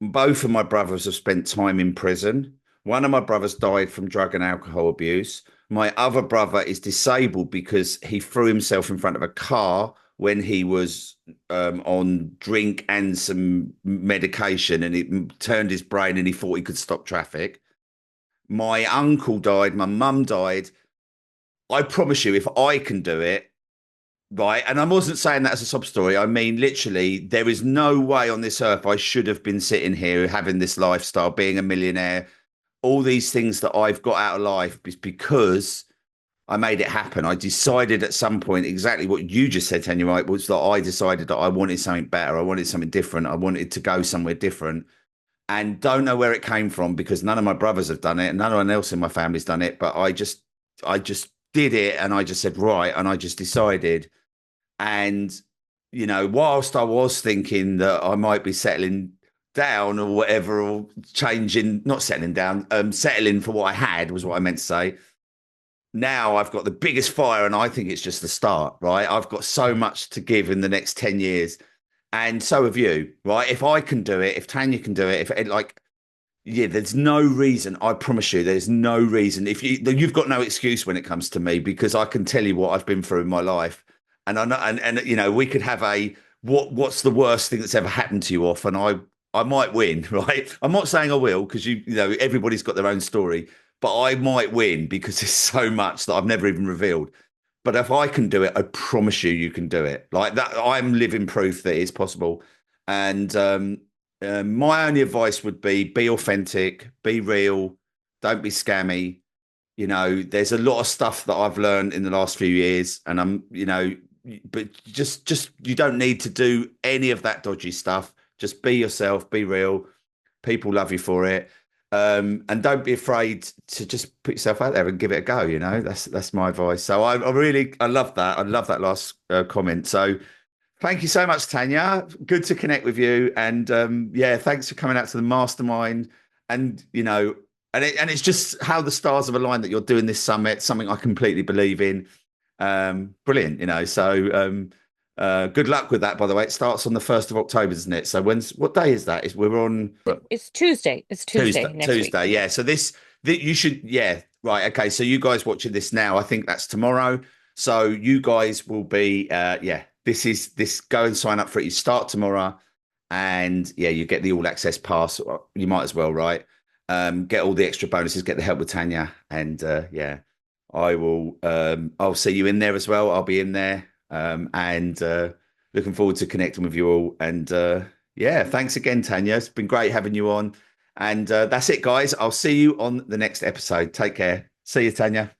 Both of my brothers have spent time in prison. One of my brothers died from drug and alcohol abuse. My other brother is disabled because he threw himself in front of a car when he was on drink and some medication, and it turned his brain and he thought he could stop traffic. My uncle died. My mum died. I promise you, if I can do it, right, and I wasn't saying that as a sob story. I mean, literally, there is no way on this earth I should have been sitting here having this lifestyle, being a millionaire, all these things that I've got out of life is because I made it happen. I decided at some point exactly what you just said, Tanya, right? Was that I decided that I wanted something better. I wanted something different. I wanted to go somewhere different, and don't know where it came from because none of my brothers have done it and none one else in my family's done it. But I just did it, and I just said, right. And I just decided. And, whilst I was thinking that I might be settling down or whatever, or changing, not settling down, settling for what I had was what I meant to say. Now I've got the biggest fire, and I think it's just the start, right? I've got so much to give in the next 10 years. And so have you, right? If I can do it, if Tanya can do it, if it, like, yeah, there's no reason. I promise you, there's no reason. If you've got no excuse when it comes to me, because I can tell you what I've been through in my life, and I know, and we could have a what's the worst thing that's ever happened to you off, and I might win, right? I'm not saying I will, because everybody's got their own story, but I might win because there's so much that I've never even revealed. But if I can do it, I promise you, you can do it. Like that, I'm living proof that it's possible. And my only advice would be authentic, be real, don't be scammy. There's a lot of stuff that I've learned in the last few years, and but just you don't need to do any of that dodgy stuff. Just be yourself, be real. People love you for it. And don't be afraid to just put yourself out there and give it a go. That's my advice. So I love that. I love that last comment. So thank you so much, Tanya. Good to connect with you. And yeah, thanks for coming out to the mastermind. And it's just how the stars have aligned that you're doing this summit, something I completely believe in. Brilliant, good luck with that, by the way. It starts on the 1st of October, isn't it? So what day is that? We're on It's Tuesday. It's Tuesday next week. Tuesday. Yeah. So you should, yeah. Right. Okay. So you guys watching this now, I think that's tomorrow. So you guys will be, yeah, this, go and sign up for it. You start tomorrow, and yeah, you get the all access pass. You might as well, right? Get all the extra bonuses, get the help with Tanya. And yeah, I'll see you in there as well. I'll be in there. And looking forward to connecting with you all. And yeah, thanks again, Tanya. It's been great having you on. And that's it, guys. I'll see you on the next episode. Take care. See you, Tanya.